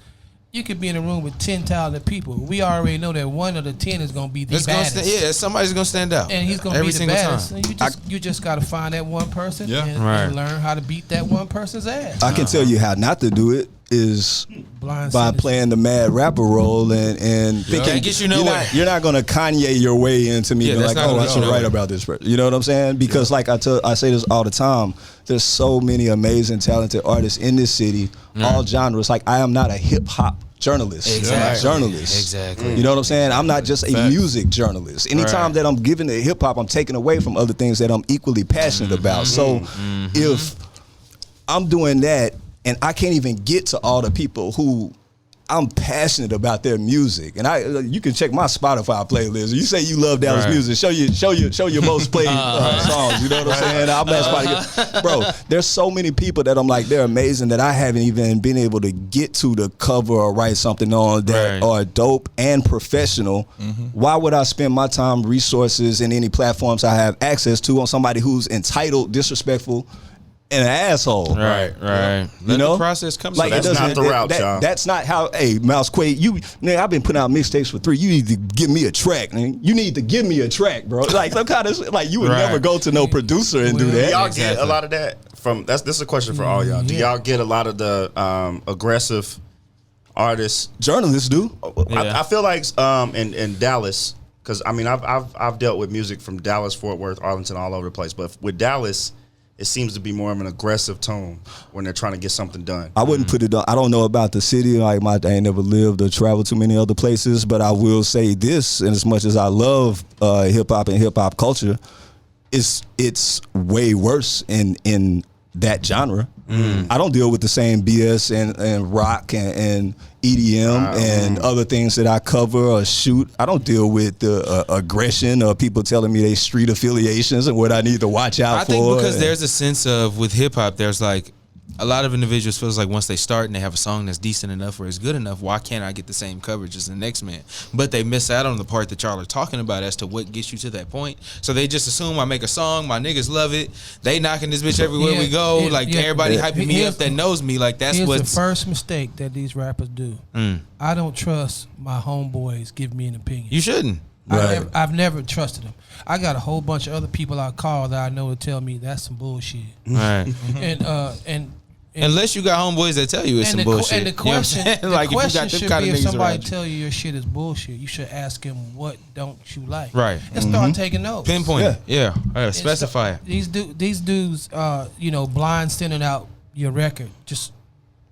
you could be in a room with 10 talented people. We already know that one of the 10 is gonna be the It's gonna baddest. yeah, somebody's gonna stand out. And he's gonna every be the single baddest. time. And you just gotta find that one person Yeah. and Right. learn how to beat that one person's ass. I can tell you how not to do it is Blind by sinners. playing the mad rapper role and thinking Can't get you you're nowhere. not, you're not gonna Kanye your way into me Yeah, being that's like, not oh, gonna I get should you write nowhere. about this person. You know what I'm saying? Because like I say this all the time. There's so many amazing, talented artists in this city, all genres. Like I am not a hip hop journalist. Exactly. I'm a journalist. Exactly. You know what I'm saying? I'm not just a Facts. music journalist. Anytime Right. that I'm giving to hip hop, I'm taking away from other things that I'm equally passionate about. So if I'm doing that and I can't even get to all the people who I'm passionate about their music, and you can check my Spotify playlist. You say you love Dallas Right. music, show your most played songs. You know what I'm saying? I'm asking, bro. There's so many people that I'm like they're amazing that I haven't even been able to get to cover or write something on that Right. are dope and professional. Why would I spend my time, resources, and any platforms I have access to on somebody who's entitled, disrespectful, and an asshole? Right, right. You Let know, the process come. like to it that's doesn't. not the route, y'all. That's not how. Hey, Mousequake, I've been putting out mixtapes for 3. You need to give me a track, man. You need to give me a track, bro. Like some kind of like you would Right. never go to no producer and do Well, that. Y'all Exactly. get a lot of that from this is a question for all y'all. Do Yeah. y'all get a lot of the aggressive artists? Journalists do. Yeah. I feel like in Dallas, because I mean I've dealt with music from Dallas, Fort Worth, Arlington, all over the place. But with Dallas, it seems to be more of an aggressive tone when they're trying to get something done. I wouldn't put it on. I don't know about the city. Like I ain't never lived or traveled to many other places, but I will say this: and as much as I love hip hop and hip hop culture, it's way worse in that genre. I don't deal with the same BS and rock and EDM and other things that I cover or shoot. I don't deal with the aggression or people telling me they street affiliations and what I need to watch out for. I think because there's a sense of with hip hop, there's like a lot of individuals feels like once they start and they have a song that's decent enough or is good enough, why can't I get the same coverage as the next man? But they miss out on the part that y'all are talking about as to what gets you to that point. So they just assume I make a song, my niggas love it, they knocking this bitch everywhere we go, everybody hyping me up that knows me, like that's Here's what's the first mistake that these rappers do. I don't trust my homeboys give me an opinion. you shouldn't. I've never trusted them. I got a whole bunch of other people I call that I know to tell me that's some bullshit. Right. And Unless you got homeboys that tell you it's some bullshit. And the question, you know what I'm saying? Like, the question if you should got them be kind if of niggas somebody around you. tell you your shit is bullshit, you should ask him what don't you like. Right. And start taking notes. Pinpoint it. Yeah. And Specify it. These dudes, blind sending out your record, just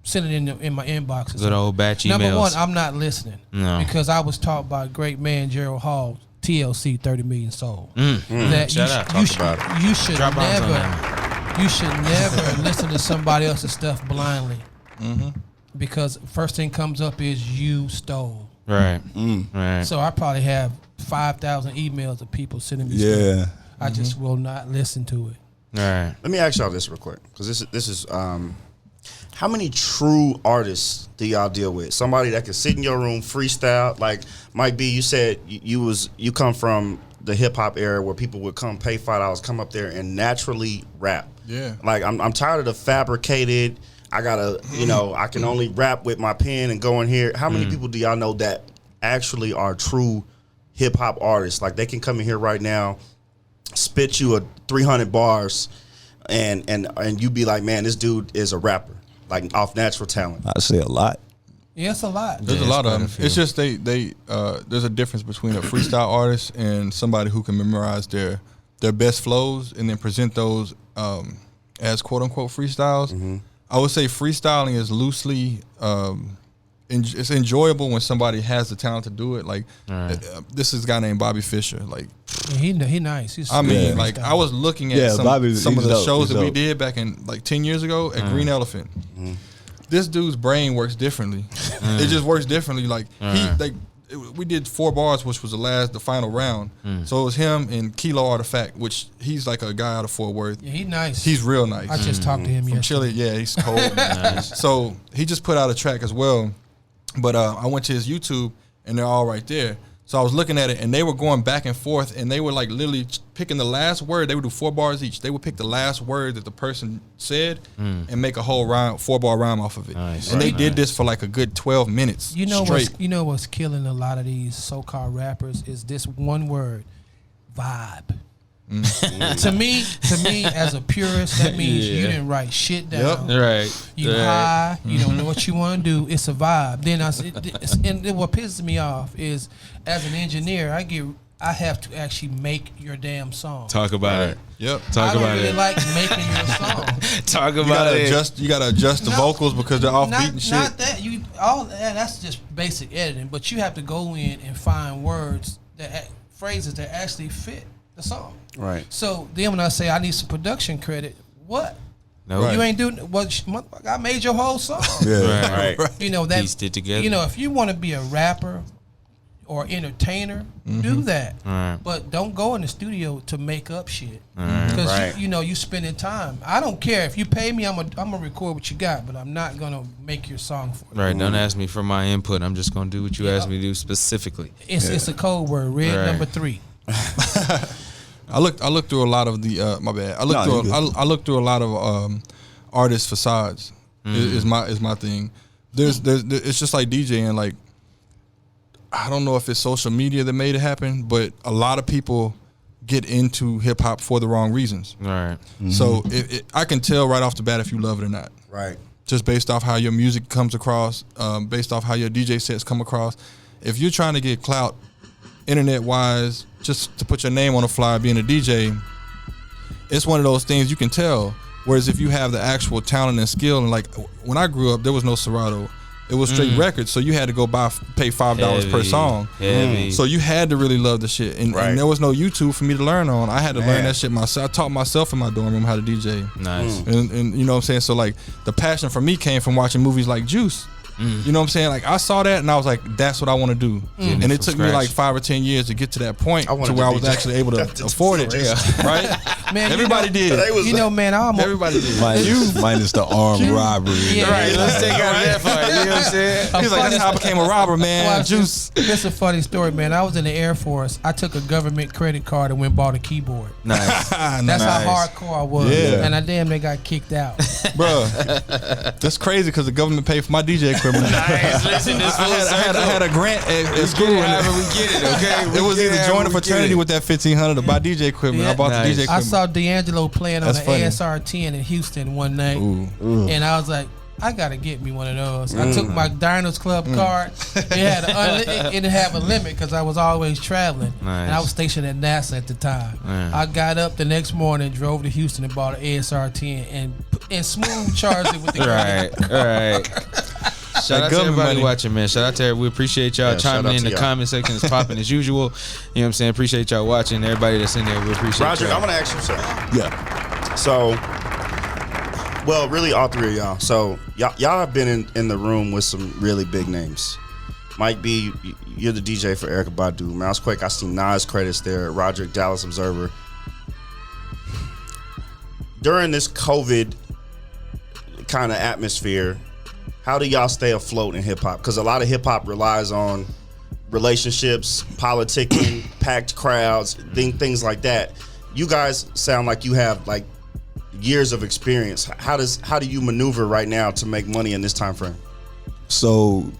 send it in my inbox. Good old batch emails. Number one, I'm not listening. No. Because I was taught by a great man, Gerald Hall, TLC, 30 Million Soul. Shout That you, out. you, Talk about you should Drop bombs on never, you should never listen to somebody else's stuff blindly. Because first thing comes up is you stole. Right. Right. So I probably have 5,000 emails of people sending me Yeah. stuff. I just will not listen to it. Right. Let me ask y'all this real quick, because this is how many true artists do y'all deal with? Somebody that can sit in your room freestyle, like Mike B. You said you come from the hip hop era where people would come pay $5, come up there and naturally rap. Yeah. Like I'm tired of the fabricated. I gotta, you know, I can only rap with my pen and go in here. How many people do y'all know that actually are true hip hop artists? Like they can come in here right now, spit you a 300 bars, and you be like, man, this dude is a rapper, like off natural talent. I say a lot. Yeah, it's a lot. There's a lot of them. It's just they there's a difference between a freestyle artist and somebody who can memorize their best flows and then present those as quote unquote freestyles. I would say freestyling is loosely it's enjoyable when somebody has the talent to do it. Like this is a guy named Bobby Fischer. Like he nice. I was looking at some of the shows that we did back in like 10 years ago at Green Elephant. This dude's brain works differently. It just works differently. Like we did 4 bars, which was the final round. So it was him and Kilo Artifact, which he's like a guy out of Fort Worth. Yeah, he's nice. He's real nice. I just talked to him from Chile. Yeah, he's cold. So he just put out a track as well. But I went to his YouTube and they're all right there. So I was looking at it and they were going back and forth and they were like literally picking the last word. They would do 4 bars each. They would pick the last word that the person said and make a whole 4-bar rhyme off of it. Nice. And they did this for like a good 12 minutes straight. You know what's killing a lot of these so-called rappers is this one word, vibe. To me, as a purist, that means you didn't write shit down. Right. You high. You don't know what you want to do. It's a vibe. Then and what pisses me off is, as an engineer, I have to actually make your damn song. Talk about it. Yep. Talk about I don't really it. like making your song. Talk about it. You gotta adjust the vocals because they're off beat and shit. Not that that's just basic editing, but you have to go in and find words phrases that actually fit the song. Right. So then when I say I need some production credit, what? No, You ain't doing I made your whole song. Right. You know that. Pieced it together. You know, if you want to be a rapper or entertainer, do that. Right. But don't go in the studio to make up shit. Right. Because you spending time. I don't care if you pay me. I'm gonna record what you got, but I'm not gonna make your song for you. Right. Don't ask me for my input. I'm just gonna do what you asked me to do specifically. It's a code word. Red number 3. I looked through a lot of the my bad. I looked through a lot of artist facades. Is my thing. There's it's just like DJing. Like I don't know if it's social media that made it happen, but a lot of people get into hip hop for the wrong reasons. Right. So I can tell right off the bat if you love it or not. Right. Just based off how your music comes across, based off how your DJ sets come across. If you're trying to get clout internet wise, just to put your name on a flyer being a DJ, it's one of those things you can tell. Whereas if you have the actual talent and skill, and like when I grew up, there was no Serato. It was straight records, so you had to go pay $5 per song. So you had to really love the shit, and there was no YouTube for me to learn on. I had to learn that shit myself. I taught myself in my dorm room how to DJ. Nice. And you know what I'm saying? So like the passion for me came from watching movies like Juice. You know what I'm saying? Like I saw that and I was like, that's what I want to do. And it took me like 5 or 10 years to get to that point to where I was actually able to afford it. Right? Man, everybody did. Man, everybody did. Minus the armed robbery. Yeah. Right. Let's take out that part. You know what I'm saying? He's like, that's how I became a robber, man. Juice. This is a funny story, man. I was in the Air Force. I took a government credit card and went and bought a keyboard. Nice. That's how hardcore I was. Yeah. And I damn near got kicked out. Bruh. That's crazy because the government paid for my DJ equipment. Nice. Listen, I had a grant at school. However we get it, okay? It was either join a fraternity with that $1,500 to buy DJ equipment. Yeah. I bought the DJ equipment. I saw D'Angelo playing on That's the funny. ASR 10 in Houston one night. And I was like, I gotta get me one of those. I Mm. took my Diners Club card. It had it didn't have a limit because I was always traveling, and I was stationed at NASA at the time. I got up the next morning, drove to Houston, and bought an ASR 10 and smooth charged it with the Right. Shout out to everybody money. watching, man. Shout out to everybody. We appreciate y'all chiming in the comment section. It's popping as usual. You know what I'm saying? Appreciate y'all watching. Everybody that's in there, we appreciate Roderick, y'all. I want to ask you something. Yeah. So, well, really all three of y'all. So, y'all have been in the room with some really big names. Mike B, you're the DJ for Erykah Badu. Mousequake, I see Nas credits there. Roderick, Dallas Observer. During this COVID kind of atmosphere, how do y'all stay afloat in hip hop? Because a lot of hip hop relies on relationships, politicking, packed crowds, things like that. You guys sound like you have like years of experience. How do you maneuver right now to make money in this time frame? So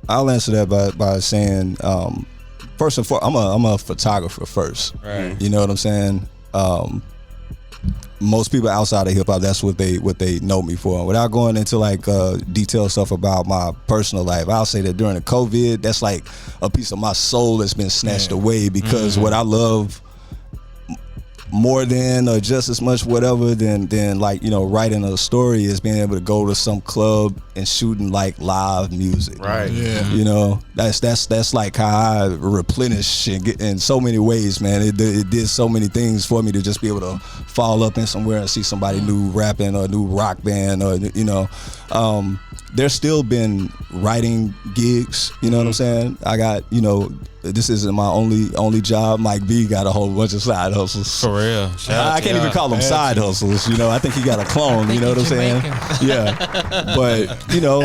I'll answer that by saying, first and foremost, I'm a photographer first. Right. You know what I'm saying? Most people outside of hip hop, that's what they know me for. Without going into like detailed stuff about my personal life, I'll say that during the COVID, that's like a piece of my soul that's been snatched away, because what I love more than or just as much whatever than like, you know, writing a story is being able to go to some club and shooting like live music. Right. Yeah. You know, that's like how I replenish and get in so many ways, man. It did so many things for me to just be able to fall up in somewhere and see somebody new rapping or a new rock band, or, you know, there's still been writing gigs, you know what I'm saying? I got, you know, this isn't my only job. Mike B got a whole bunch of side hustles. For real. I can't even call them side hustles, you know. I think he got a clone, you know what I'm saying? Yeah. But, you know,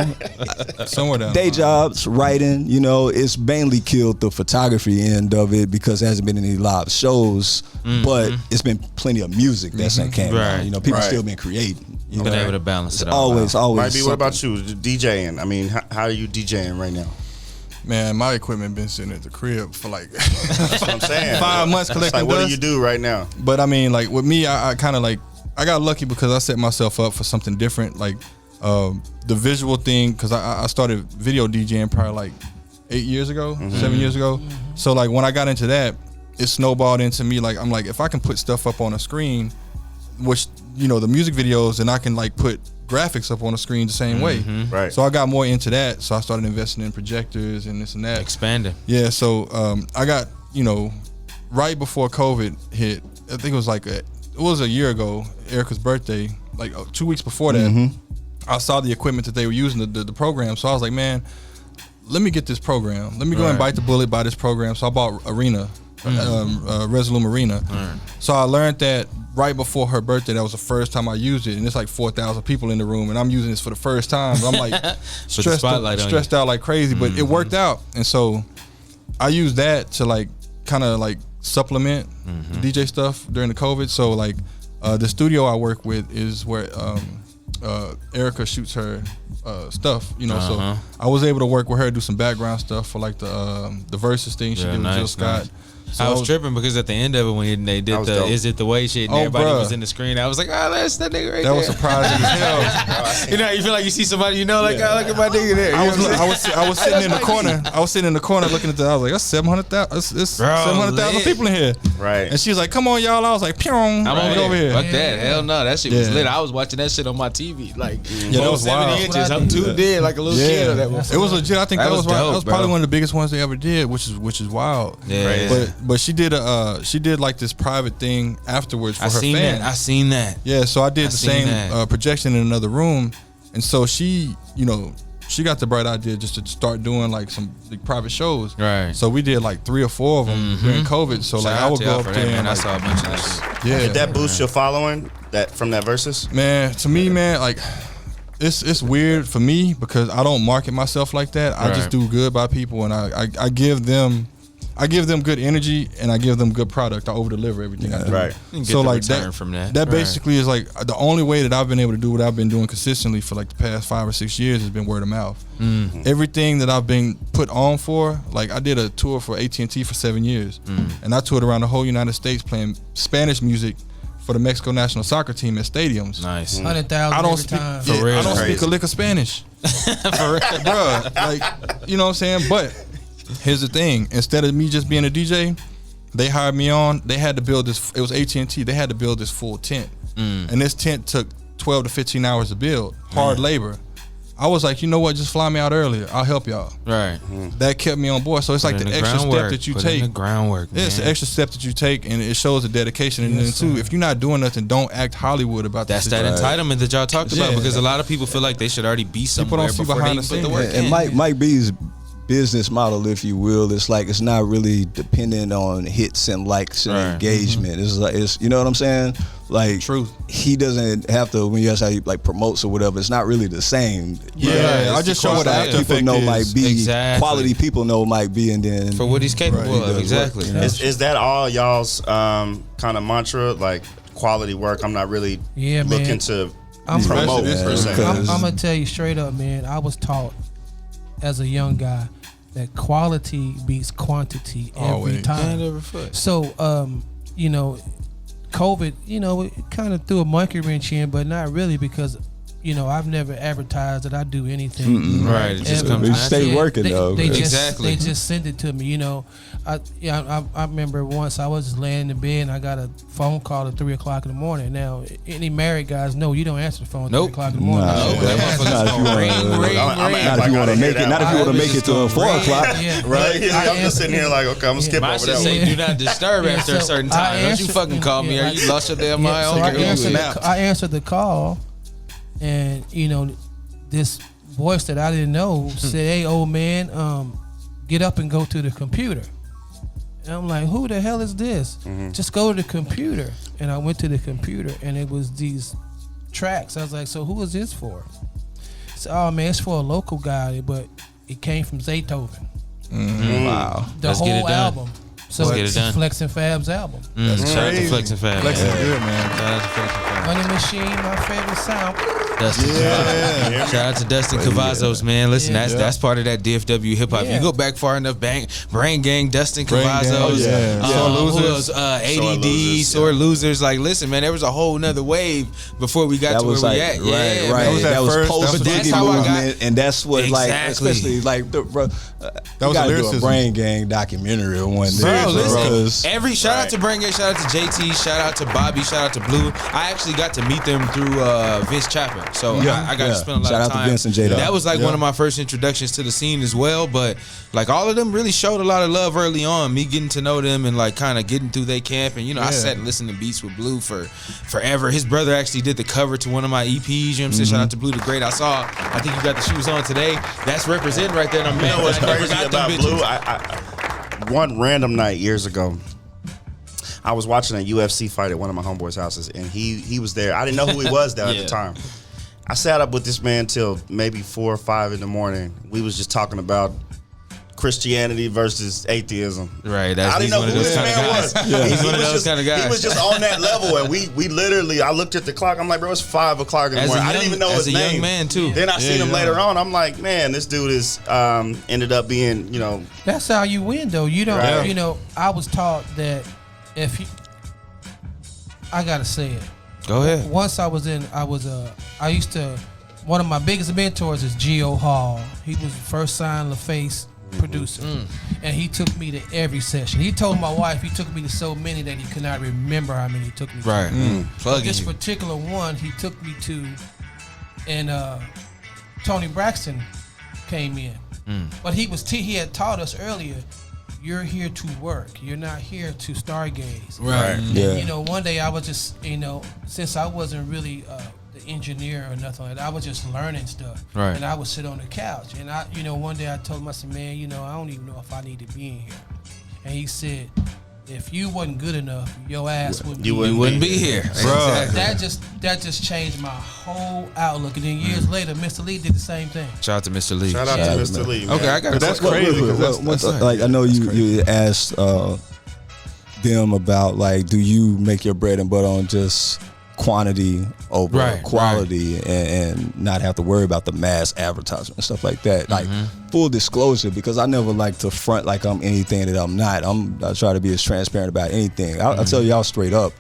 Somewhere down day the line. jobs, writing, you know, it's mainly killed the photography end of it because there hasn't been any live shows, but it's been plenty of music that's came out. Right. You know, people Right. still been creating. You Been know? able to balance It's it all always, out. always. Might be. What about something. you, DJing? I mean, how are you DJing right now? Man, my equipment been sitting at the crib for like That's what I'm saying. 5 months It's collecting like, what do dust. you do right now? But I mean, like with me, I kind of like, I got lucky because I set myself up for something different. Like the visual thing, because I started video DJing probably like 8 years ago, 7 years ago. So like when I got into that, it snowballed into me. Like I'm like, if I can put stuff up on a screen, which, you know, the music videos, and I can like put graphics up on the screen the same way. Right. So I got more into that. So I started investing in projectors and this and that. Expanding. Yeah, so I got, you know, right before COVID hit, I think it was like it was a year ago, Erica's birthday, like 2 weeks before that, I saw the equipment that they were using, the program. So I was like, man, let me get this program. Let me go and bite the bullet, buy this program. So I bought Arena, Resolume Arena. So I learned that right before her birthday. That was the first time I used it, and it's like 4,000 people in the room, and I'm using this for the first time. I'm like stressed out like crazy, but it worked out. And so I used that to like kind of like supplement the DJ stuff during the COVID. So like the studio I work with is where Erica shoots her stuff, you know. So I was able to work with her, do some background stuff for like the versus thing she did with Jill Scott. Nice. So I was tripping because at the end of it, when they did the dope. "Is It the Way" shit, and Oh, everybody bruh. was in the screen, I was like, "Oh, that's that nigga right that there." was surprising as hell. You know, you feel like you see somebody, you know, like, oh, look at my nigga there. You I know what I'm was saying? sitting in the corner. I was sitting in the corner looking at that. I was like, that's 700,000. It's 700,000 lit. people in here. Right. And she's like, come on, y'all. I was like, pyong. I'm over here. Fuck that. Hell no. That shit was Yeah. lit. I was watching that shit on my TV. Like, Yeah, that was 70 wild. inches. I'm too dead like a little kid. On that It was legit. I think That that was was dope, that was probably bro. one of the biggest ones they ever did, which is wild. Yeah. But she did like this private thing afterwards for I her seen fans. that. I seen that. Yeah, so I did the seen same that. projection in another room, and so she, you know, she got the bright idea just to start doing like some like, private shows. Right. So we did like 3 or 4 of them during COVID. So Shout like out I would to go y'all up for there that, man. and I like, saw a bunch of that shit. yeah. Did that boost your following from that versus? Man, to me, man, like it's weird for me because I don't market myself like that. I just Right. do good by people, and I give them good energy, and I give them good product. I over deliver everything I do. Right. You can get So the like return that from that. That Right. basically is like the only way that I've been able to do what I've been doing consistently for like the past 5 or 6 years has been word of mouth. Everything that I've been put on for, like I did a tour for AT&T for 7 years, and I toured around the whole United States playing Spanish music for the Mexico national soccer team at stadiums. Nice. 100,000 I don't every speak. time. Yeah, real. I don't speak Crazy. a lick of Spanish, bruh. Like, you know what I'm saying? But here's the thing: instead of me just being a DJ, they hired me on. They had to build this. It was AT&T. They had to build this full tent, and this tent took 12 to 15 hours to build. Hard labor. I was like, you know what? Just fly me out earlier. I'll help y'all. Right. That kept me on board. So it's like Put in the extra step groundwork. that you Put in take. the groundwork, man. Yeah, it's the extra step that you take, and it shows the dedication. And then too, if you're not doing nothing, don't act Hollywood about That's that shit. entitlement that y'all talked about Yeah. because a lot of people feel like they should already be somewhere don't see before they behind even the put the scenes. work And in. Mike B's business model, if you will, it's like it's not really dependent on hits and likes and Right. engagement. It's like you know what I'm saying? Like Truth. he doesn't have to when you guys how he like promotes or whatever. It's not really the same. Yeah, I just show what the Yeah. after People effect know is. Mike B. Exactly. Quality people know Mike B. And then For what he's capable Right. He of, does exactly. work, you know? Is that all y'all's kind of mantra? Like quality work. I'm not really Yeah, man. looking to I'm- promote Especially per this se. era. I'm gonna tell you straight up, man. I was taught as a young guy that quality beats quantity every Always. time. So, you know, COVID, you know, it kind of threw a monkey wrench in, but not really because, you know, I've never advertised that I do anything. Right, it just Ever. comes We naturally. stay working though. They just, Exactly. They just send it to me. You know, I remember once I was just laying in bed and I got a phone call at 3 o'clock in the morning. Now, any married guys know you don't answer the phone at Nope. 3 o'clock in the morning. Nah, You that don't motherfucker's answer. not if you gonna wanna- ring, ring, I'm ring. act Not if like you I want to didn't make hear it. Not if that you want to one. make it to 4 o'clock. Yeah. Right? I I'm just sitting here like, okay, I'm gonna skip Mine over should that say one. do not disturb Yeah, after a so certain I time. Don't you answered- fucking call me. yeah, Are you lost your damn Yeah, mind? so I don't care who you nap. I answered the call, and you know, this voice that I didn't know said, "Hey, old man, get up and go to the computer." And I'm like, "Who the hell is this?" Just go to the computer, and I went to the computer, and it was these tracks. I was like, "So who is this for?" So, oh man, it's for a local guy, but it came from Zaytoven. Wow. The Let's get it whole done. album. So Let's get it's it done. Flex and Fab's album. Shout out to Flex and Fab. Flex is good, man. Shout out to Flex and Fab. Money Machine, my favorite sound. Dustin. Yeah. Shout out to Dustin Cavazos, man. Listen, Yeah. that's part of that DFW hip hop. Yeah. You go back far enough, Brain Gang, Dustin Brain Gang, Cavazos, yeah. Sore Sore Losers, Losers. ADD, Losers, Sore Losers. Like, listen, man, there was a whole nother wave before we got That to where was we like at. right, Yeah, right. man. was That that was first- post that's that's Biggie how I got- movement, and that's what like, Exactly. especially like the bro. That You was gotta a do a lyricism. Brain Gang documentary one day, Bro, listen. because Every shout out to Brain Gang, shout out to JT, shout out to Bobby, shout out to Blue. I actually got to meet them through Vince Chapman, so I got to spend a lot Shout of out to time. Vince and J-Dog. That was like one of my first introductions to the scene as well. But like all of them really showed a lot of love early on. Me getting to know them and like kind of getting through their camp, and you know I sat and listened to beats with Blue for forever. His brother actually did the cover to one of my EPs. You know what I'm saying? Shout out to Blue the Great. I think you got the shoes on today. That's representing right there. And I'm You know what's I never crazy got them about bitches. Blue? I one random night years ago, I was watching a UFC fight at one of my homeboys' houses, and he was there. I didn't know who he was at Yeah. the time. I sat up with this man till maybe 4 or 5 in the morning. We was just talking about Christianity versus atheism. Right, I didn't know who this man was. He's one of was those just- kind of guys. He was just on that level, and we literally. I looked at the clock. I'm like, bro, it's 5 o'clock in the As a morning. I young- didn't even know as his a name. young man, too. Then I seen him yeah. later on. I'm like, man, this dude is ended up being, you know, That's how you win, though. You don't, Right. you know, I was taught that if you, I gotta say it. Go ahead. Once I used to, one of my biggest mentors is Geo Hall. He was the first signed LaFace producer. And he took me to every session. He told my wife he took me to so many that he could not remember how many he took me to. Right. But Plugging this you. particular one he took me to, and Tony Braxton came in. But he had taught us earlier, you're here to work. You're not here to stargaze. Right. yeah. You know, one day I was just, you know, since I wasn't really the engineer or nothing like that, I was just learning stuff. Right. And I would sit on the couch. And I, you know, one day I told him, I said, man, you know, I don't even know if I need to be in here. And he said, if you wasn't good enough, your ass wouldn't be You here. wouldn't be here. Bro. That just changed my whole outlook. And then years later, Mr. Lee did the same thing. Shout out to Mr. Lee. shout out to Mr. Lee. Man. Okay, I got But that's a crazy. Look, 'cause look, that's like I know you asked them about like, do you make your bread and butter on just quantity over Right, quality and not have to worry about the mass advertisement and stuff like that. Like full disclosure, because I never like to front like I'm anything that I'm not. I try to be as transparent about anything. I'll tell y'all straight up,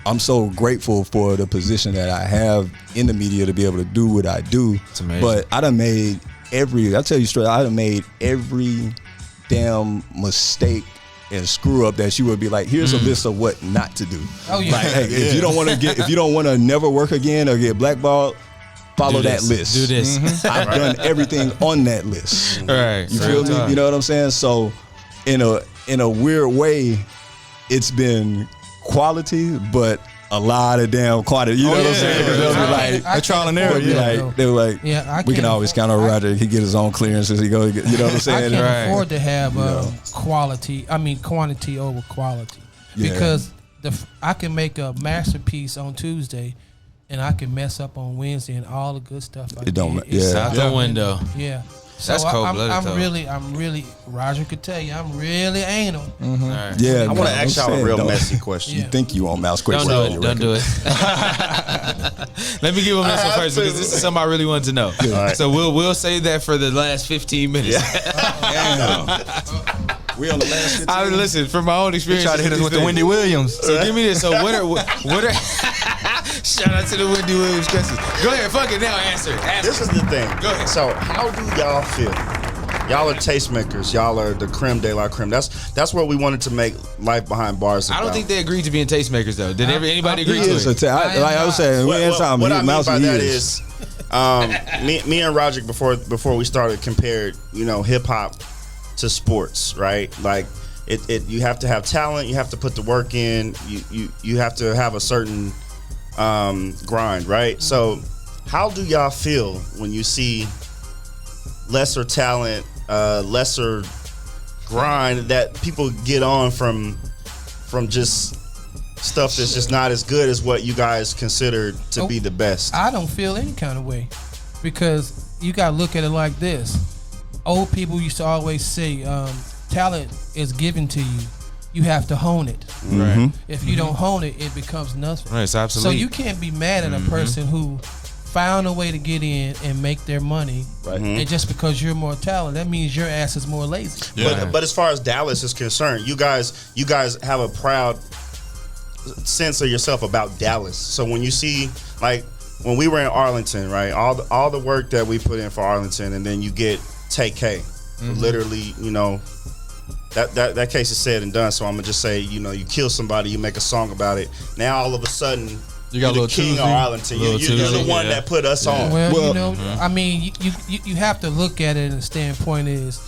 I'm so grateful for the position that I have in the media to be able to do what I do. It's amazing. But I done made I tell you straight, I done made every damn mistake and screw up that you would be like, here's a list of what not to do. Oh, yeah. Like, hey, if you don't want to never work again or get blackballed, follow Do that this. list. Do this. I've done everything on that list. Right. You feel me? You know what I'm saying? So in a weird way, it's been quality, but a lot of damn quantity. You know what I'm saying? 'Cause they'll be like, A trial and error, they'll be yeah. like, they were like, Yeah, I we can can't always afford- count on Roderick. He get his own clearances. He go, you know what I'm I saying? can't Right. afford to have quantity over quality, Yeah. because I can make a masterpiece on Tuesday, and I can mess up on Wednesday, and all the good stuff. It don't ma- is yeah. Out the window. Yeah. So That's cold-blooded. I'm really. Roger could tell you, I'm really anal. Right. Yeah, I want to ask y'all a real messy question. You think you on Mousequake? Don't do it. Let me give him this one first because this is something I really wanted to know. Right. So we'll save that for the last 15 minutes. We on the last 15. Listen, from my own experience, Try to hit us with the Wendy Williams. So give me this. So what are shout out to the Wendy Williams questions. Go ahead, fuck it now. Answer. This is the thing. Go ahead. So how do y'all feel? Y'all are tastemakers. Y'all are the creme de la creme. That's what we wanted to make Life Behind Bars about. I don't think they agreed to being tastemakers though. Did anybody agree He to is it? like I was saying, What I mean by that is, me and Roderick before we started compared, hip hop to sports, right? Like it you have to have talent, you have to put the work in, you have to have a certain grind, right? So how do y'all feel when you see lesser talent, lesser grind that people get on from just stuff that's just not as good as what you guys consider to be the best? I don't feel any kind of way because you got to look at it like this. Old people used to always say, talent is given to you. You have to hone it. Right. If you don't hone it, it becomes nothing. Right. It's absolutely. So you can't be mad at a person who found a way to get in and make their money, Right. and just because you're more talented, that means your ass is more lazy. Yeah. But as far as Dallas is concerned, you guys have a proud sense of yourself about Dallas. So when you see, like, when we were in Arlington, right, all the work that we put in for Arlington, and then you get Take K, literally, that case is said and done. So I'm gonna just say, you kill somebody, you make a song about it. Now all of a sudden, You got you're a the little king of Tuesday. Arlington. You're the one that put us on. Well, I mean, you have to look at it, and the standpoint is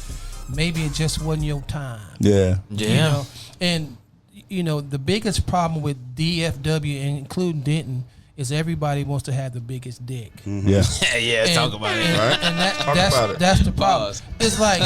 maybe it just wasn't your time. Yeah. Yeah. And the biggest problem with DFW, including Denton, is everybody wants to have the biggest dick. Yeah. Yeah. Talk about it. Right? And Talk about it. that's the problem. Pause. It's like,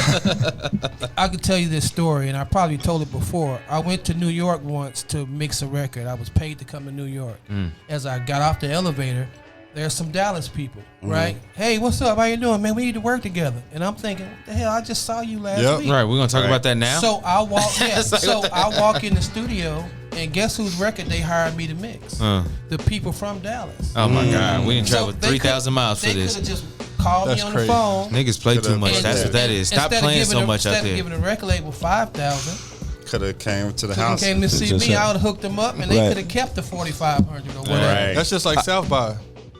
I could tell you this story, and I probably told it before. I went to New York once to mix a record. I was paid to come to New York. As I got off the elevator, there's some Dallas people, right? Hey, what's up? How you doing, man? We need to work together. And I'm thinking, what the hell? I just saw you last week. Right. We're gonna talk about that now. So I walk. I walk in the studio, and guess whose record they hired me to mix? The people from Dallas. Oh my God, we didn't travel they 3,000 miles for They this. could have just called That's me on crazy. the phone. Niggas play too much. And- That's what that is. Stop Instead of playing giving so them- much out Instead there. of giving the record label $5,000, Could have came to the they house. came to see Just me. that. I would have hooked them up, and they Right. could have kept the 4,500 or whatever. Right. That's just like South by.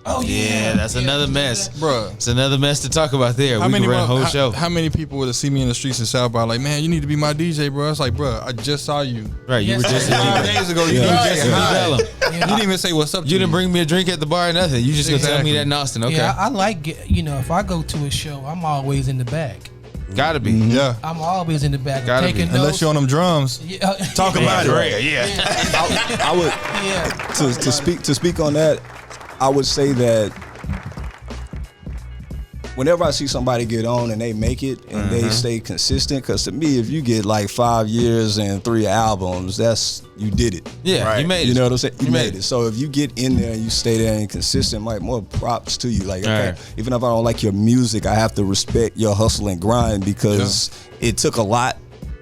Oh Yeah, that's another mess. Bruh. It's another mess to talk about there. We can run a whole show. How many people would see me in the streets in South by like, man, you need to be my DJ, bro? It's like, bro, I just saw you. Right, you Yes, were just a 5 DJ. days ago. You Yeah. didn't Right. say hi. Tell 'em. You didn't even say what's up to You didn't bring me a drink at the bar or nothing. You just gonna tell Exactly. me that in Austin. Okay. Yeah, I like if I go to a show, I'm always in the back. Gotta be. Yeah. I'm always in the back. Gotta taking be. notes. Unless you're on them drums. Yeah. Talk about it. Yeah. I would Yeah. to speak on that. I would say that whenever I see somebody get on and they make it and they stay consistent, because to me, if you get like 5 years and 3 albums, you did it. Yeah, Right. you made it. You know what I'm saying? You made made it. So if you get in there and you stay there and consistent, like, more props to you. Like, okay, Right. even if I don't like your music, I have to respect your hustle and grind because it took a lot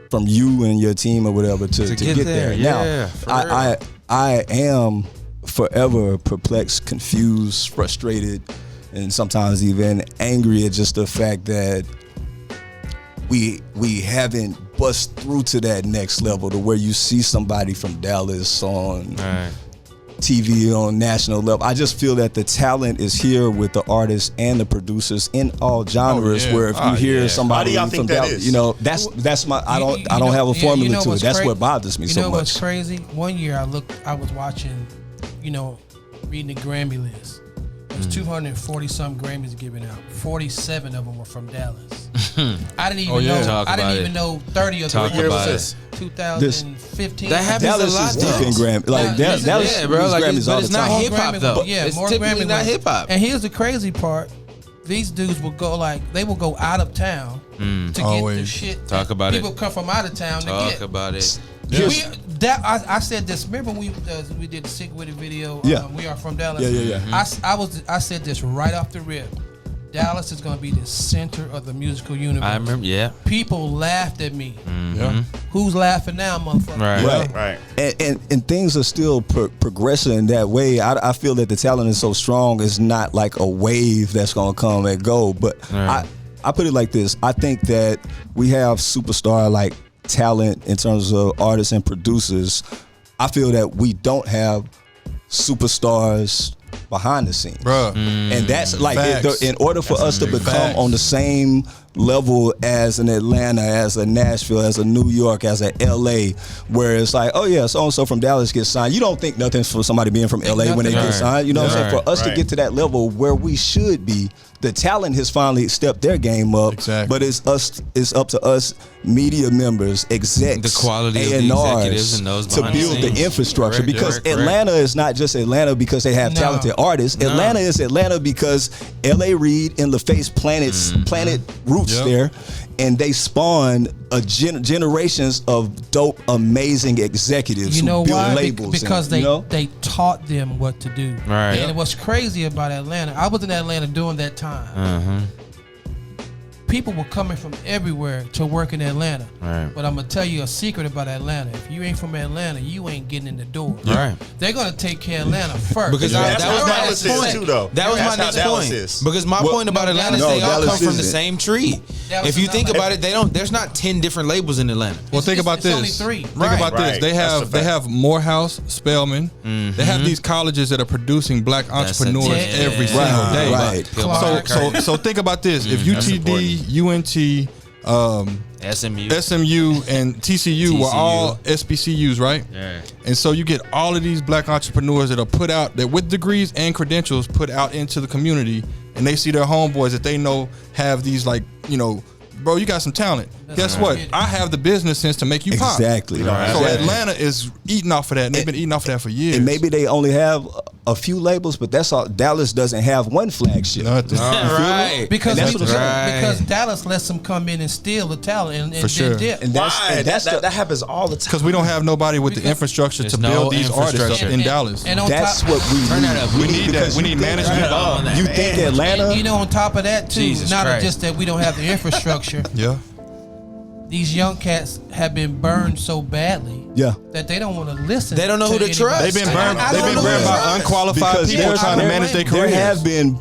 from you and your team or whatever to get there. Yeah, Now, I am forever perplexed, confused, frustrated, and sometimes even angry at just the fact that we haven't bust through to that next level to where you see somebody from Dallas on Right. TV on national level. I just feel that the talent is here with the artists and the producers in all genres. yeah. Where if you hear somebody Why do y'all from think that Dallas, is? that's my. I don't You have a know- formula you know to it. what's That's cra- what bothers me you so know what's much. crazy? One year I was watching, reading the Grammy list. There's 240 some Grammys given out. 47 of them were from Dallas. I didn't even know. Talk I about didn't it. even know 30 of Talk them. What about year it. was this? 2015. That happens Dallas a lot, is deep though. in Grammy. Like Yeah, Dallas, yeah, bro. wins Like, Grammys but all it's the not time. hip hop Grammy though. winners. Yeah, It's more typically Grammy not winners. hip hop. And here's the crazy part: these dudes will go they will go out of town to get the Always. shit. Talk that about it. people come from out of town to Talk get. about it. I said this. Remember we did the Sick With It video? Yeah. We Are From Dallas. Yeah. I said this right off the rip. Dallas is going to be the center of the musical universe. I remember, yeah. People laughed at me. Yeah. Who's laughing now, motherfucker? Right. And things are still progressing in that way. I feel that the talent is so strong. It's not like a wave that's gonna come and go. But I put it like this. I think that we have superstar like talent in terms of artists and producers. I feel that we don't have superstars behind the scenes, Bruh. and that's like Facts. in order for us to become Facts. on the same level as an Atlanta, as a Nashville, as a New York, as a LA, where it's like, oh yeah, so and so from Dallas gets signed. You don't think nothing's for somebody being from LA when they get signed. You know what I'm saying? For us to get to that level where we should be, the talent has finally stepped their game up. Exactly. But it's up to us media members, execs, The quality of the executives A&Rs and those to behind the build the scenes. infrastructure. Correct, Because correct. Atlanta is not just Atlanta because they have No. talented artists. No. Atlanta is Atlanta because L.A. Reid and LaFace planted roots Yep. there, and they spawned generations of dope, amazing executives You know who build why? labels. Because and, you know? they taught them what to do. Right. And what's crazy about Atlanta, I was in Atlanta during that time. People were coming from everywhere to work in Atlanta. Right. But I'm gonna tell you a secret about Atlanta. If you ain't from Atlanta, you ain't getting in the door. Right. They're gonna take care of Atlanta first. Because That's that was how my Dallas next is point. too, though. That was That's my how next Dallas point. is. Because my point about Atlanta is no, they all Dallas come from the isn't. same tree. Dallas If you is think not about like it, there's not 10 different labels in Atlanta. Well, think about it's this. only three. Think Right. about this. Right. They That's a have they fact. have Morehouse, Spelman. They have these colleges that are producing black entrepreneurs Yeah. every single Right, day. right. Clark. So think about this. If UTD, UNT, SMU, and TCU were all SBCUs, right? Yeah. And so you get all of these black entrepreneurs that are put out, that with degrees and credentials put out into the community, and they see their homeboys that they know have these, like, you know, bro, you got some talent. Guess what? I have the business sense to make you pop. Exactly. So Exactly. Atlanta is eating off of that, and they've been eating off of that for years. And maybe they only have a few labels, but that's all. Dallas doesn't have one flagship. Nothing. Right. Because And that's because, what- Right. because Dallas lets them come in and steal the talent and For sure. then dip. And that's that happens all the time. Because we don't have nobody with the Because infrastructure to there's no build these artists up infrastructure. in Dallas. And on that's top, what we Turn need. that up. We need that. because We you need think- management. You think Atlanta? and, you know, on top of that too, Jesus not Christ. just that we don't have the infrastructure. Yeah. These young cats have been burned so badly Yeah. that they don't want to listen. They don't know who to anybody. trust. They've been burned. I They've don't been know burned who by to trust. unqualified Because people there's- trying to manage their There careers. have been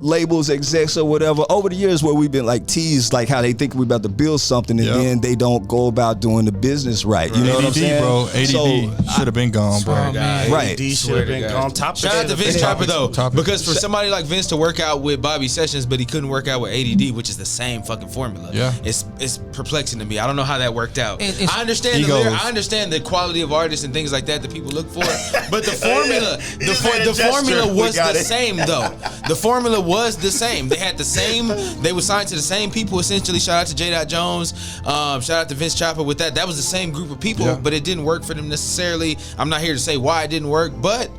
labels, execs, or whatever over the years where we've been like teased, like how they think we're about to build something and Yeah. then they don't go about doing the business right. You know what I'm ADD, saying? bro. ADD So, should have been gone, bro. Oh, man. Right. D should have been gone. Top Shout out to Vince Chopper though, Topic. because for somebody like Vince to work out with Bobby Sessions, but he couldn't work out with ADD, which is the same fucking formula. Yeah. it's perplexing to me. I don't know how that worked out. It's I understand egos. I understand the quality of artists and things like that that people look for, but the formula, made a the formula gesture. We was got the it. same though. The formula was the same. They had the same. They were signed to the same people essentially. Shout out to J. Jones. Shout out to Vince Chopper with that. That was the same group of people, Yeah. but it didn't work for them necessarily. I'm not here to say why it didn't work, but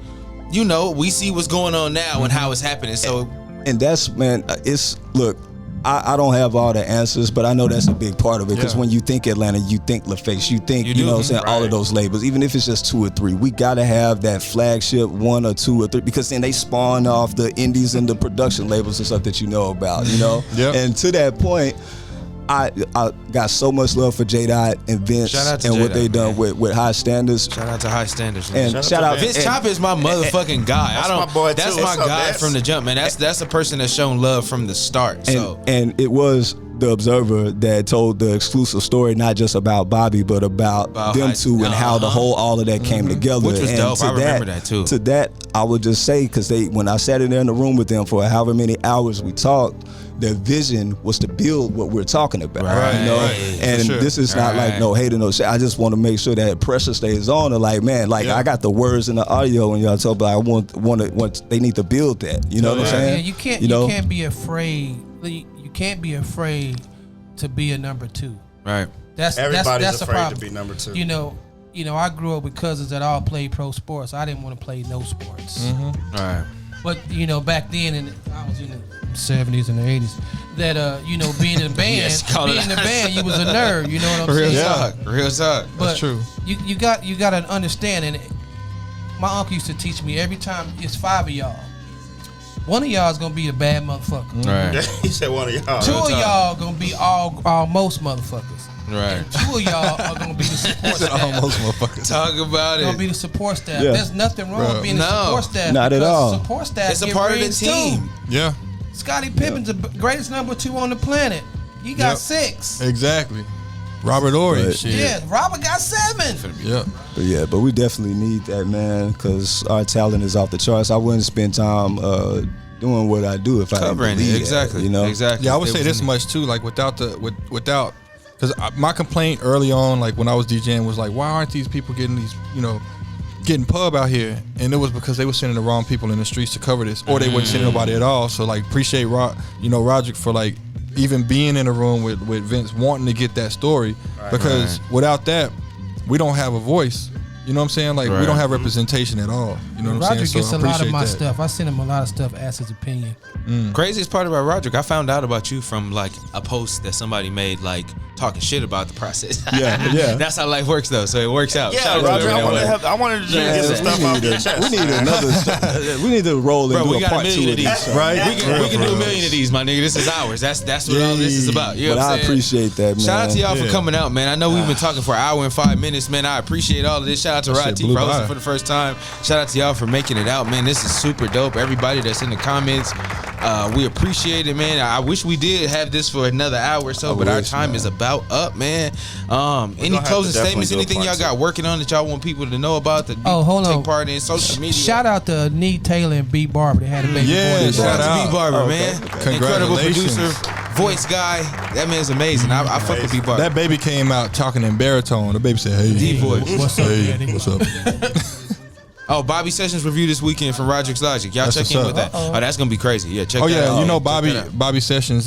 you know, we see what's going on now and how it's happening. So and that's, man, it's, look, I don't have all the answers, but I know that's a big part of it because Yeah. when you think Atlanta, you think LaFace, you think, You you do. know what I'm saying, all of Right. those labels, even if it's just 2 or 3, we got to have that flagship 1 or 2 or 3 because then they spawn off the indies and the production labels and stuff that you know about, you know? Yep. And to that point, I got so much love for J-Dot and Vince Shout out to and what J-Dot, they done man. with High Standards. shout out to High Standards. And shout out Vince and- Chopper is my motherfucking guy. That's I don't. my boy, That's too. my What's up, guy Vince? from the jump, man. That's a person that's shown love from the start. So And it was the Observer that told the exclusive story, not just about Bobby, but about them how- two and how the whole all of that came together. Which was and dope. to I remember that, too. To that, I would just say, because when I sat in there in the room with them for however many hours we talked, their vision was to build what we're talking about. Right, You know, right, and for sure. this is not like Right. no hate or no shit. I just want to make sure that pressure stays on. And like, man, like Yeah. I got the words and the audio, and y'all talk about I want they need to build that. You know what I'm Yeah. saying? Yeah, you can't. You know? You can't be afraid. You can't be afraid to be a number 2. right. That's Everybody's that's the afraid to problem. be number 2. You know, I grew up with cousins that all played pro sports. I didn't want to play no sports. All right. But you know, back then, and I was in the 70s and the 80s, that being in a band, Yes, call it being in a out. band, you was a nerd. You know what I'm Real saying? talk. Real talk. But That's true. You got to understand, and my uncle used to teach me every time it's 5 of y'all. One of y'all is gonna be a bad motherfucker. Right. He said one of y'all. Two of y'all gonna be almost motherfuckers. Right. And two of y'all are gonna be the support staff. Almost motherfuckers. Talk about Gonna it. be the support staff. Yeah. There's nothing wrong with being the No. support staff. Not at because all. Support staff It's a get part of the rings team. too. Yeah, Scottie Pippen's the greatest number 2 on the planet. He got Yep. 6. exactly. Robert Ory, But- shit. Yeah, Robert got 7. Yeah. But we definitely need that, man, because our talent is off the charts. I wouldn't spend time doing what I do if I didn't Covering believe it. Exactly. that, you know? Exactly. Yeah, I would It say was this in- much too. Like without, because my complaint early on, like when I was DJing, was like, why aren't these people getting these, getting pub out here? And it was because they were sending the wrong people in the streets to cover this, or they wouldn't send nobody at all. So like, appreciate Roderick for like even being in a room with Vince, wanting to get that story, because without that, we don't have a voice. You know what I'm saying? Like we don't have representation at all. You know what I'm Roderick saying? gets So a I lot of appreciate my that. stuff. I send him a lot of stuff, ask his opinion. Craziest part about Roderick, I found out about you from like a post that somebody made, like talking shit about the process. Yeah. That's how life works, though. So it works out. Yeah, Shout out to Roger, everyone. I wanted to get some stuff off your chest. We need another. We need to roll and Bro, do we a got a part 2 million of of these. these, Right? We can do a million of these, my nigga. This is ours. That's what all this is about. You know But what I'm I saying? appreciate that, man. Shout out to y'all for Yeah. coming out, man. I know we've been talking for an hour and 5 minutes, man. I appreciate all of this. Shout out to That Rod shit T blew for hosting by. for the first time. Shout out to y'all for making it out, man. This is super dope. Everybody that's in the comments, we appreciate it, man. I wish we did have this for another hour or so, but our time is about up, man. Any have to closing definitely statements? do a Anything part y'all 2. got working on that y'all want people to know about? That Hold on. take part in social media. Shout out to Nee Taylor and B Barber. They had a baby Yeah, boy. shout Shout out to out. B Barber, Oh, okay. man. Okay. Incredible Congratulations. producer, voice guy. That man's amazing. I fuck with B Barber. That baby came out talking in baritone. The baby said, "Hey, Deep voice. What's up, hey, Daddy? what's up?" Oh, Bobby Sessions review this weekend from Roderick's Logic. Y'all That's check what's in up. with that. Oh, that's gonna be crazy. Yeah, check Oh that out. yeah, you know Check that out. Bobby Sessions.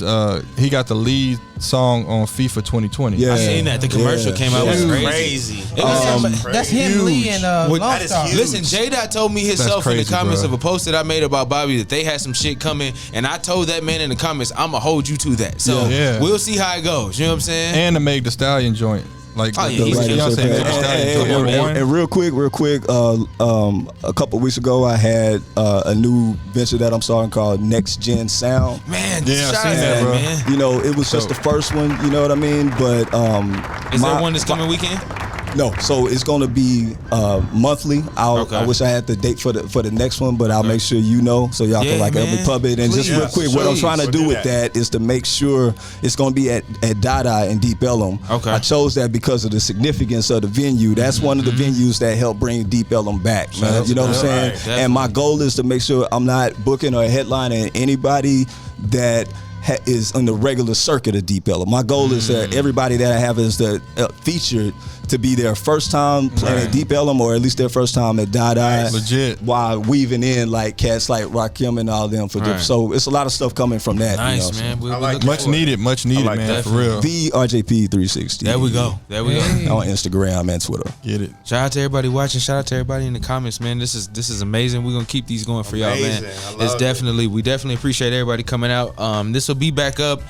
He got the lead song on FIFA 2020. Yeah. I seen that. The commercial Yeah. came out. It was That's crazy. crazy. It was That's him, Lee, and Well, Lone that is Star. huge. Listen, J-Dot told me himself in the crazy, comments bro. of a post that I made about Bobby that they had some shit coming, and I told that man in the comments, I'm gonna hold you to that. So Yeah. we'll see how it goes. You know what I'm saying? And the Meg Thee Stallion joint. Like Oh, yeah, the he's Beyonce just- Meg Thee Stallion joint. Number one. And real quick, a couple weeks ago, I had a new venture that I'm starting called Next Gen Sound. Man, Yeah, I shout seen out to that, bro. man. You know, it was just the first one. You know what I mean? But Is there one this coming weekend? No, so it's gonna be monthly. Okay. I wish I had the date for the next one, but I'll make sure you know so y'all Yeah, can like help me man. pub it. And Please. just real quick, what I'm Please. trying to do We'll do with that is to make sure it's gonna be at Dada in Deep Ellum. Okay. I chose that because of the significance of the venue. That's one of the venues that helped bring Deep Ellum back. Man. out You know to what I'm that. saying? Right, And my goal is to make sure I'm not booking or headlining anybody that is on the regular circuit of Deep Ellum. My goal is that everybody that I have is the featured to be their first time playing at Deep Ellum, or at least their first time at Dada. Legit. While weaving in like cats like Rakim and all them for Right. so it's a lot of stuff coming from that. Nice, you know, man. We'll I like look Much that. needed, like man, that. for real. The RJP 360. There we go. There we go. Hey. On Instagram and Twitter. Get it. Shout out to everybody watching. Shout out to everybody in the comments, man. This is amazing. We're gonna keep these going for y'all, man. Amazing. I love It's it. definitely we definitely appreciate everybody coming out. This will be back up.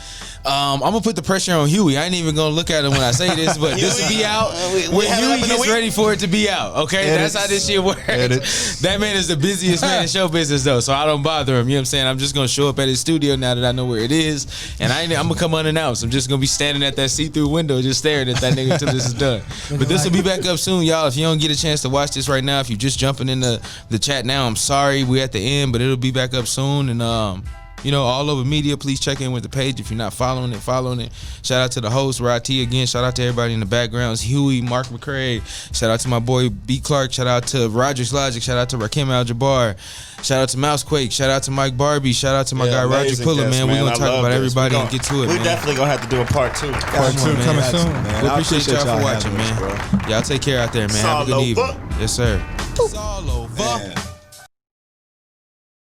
I'm gonna put the pressure on Huey. I ain't even gonna look at him when I say this, but this will be out when have it up Huey in the gets week. ready for it to be out. Okay, Edits. that's how this shit works. Edits. That man is the busiest man in show business, though, so I don't bother him. You know what I'm saying? I'm just gonna show up at his studio now that I know where it is, and I'm gonna come unannounced. I'm just gonna be standing at that see-through window, just staring at that nigga until this is done. But this will be back up soon, y'all. If you don't get a chance to watch this right now, if you're just jumping in the chat now, I'm sorry. We're at the end, but it'll be back up soon, and you know, all over media, please check in with the page. If you're not following it. Shout out to the host, Rod T again. Shout out to everybody in the backgrounds. Huey, Mark McCray. Shout out to my boy B. Clark. Shout out to Roderick's Logic. Shout out to Rakim Al-Jabbar. Shout out to Mousequake. Shout out to Mike Barbie. Shout out to my guy Roderick amazing Pullum, guest, man. We're going I to talk love about this. everybody We and get to it, We man. definitely gonna have to do a part 2. Part two man. coming soon. We I appreciate y'all for having watching, us, man. bro. Y'all take care out there, man. Have a It's all good evening. over. Yes, sir. It's all over. Man.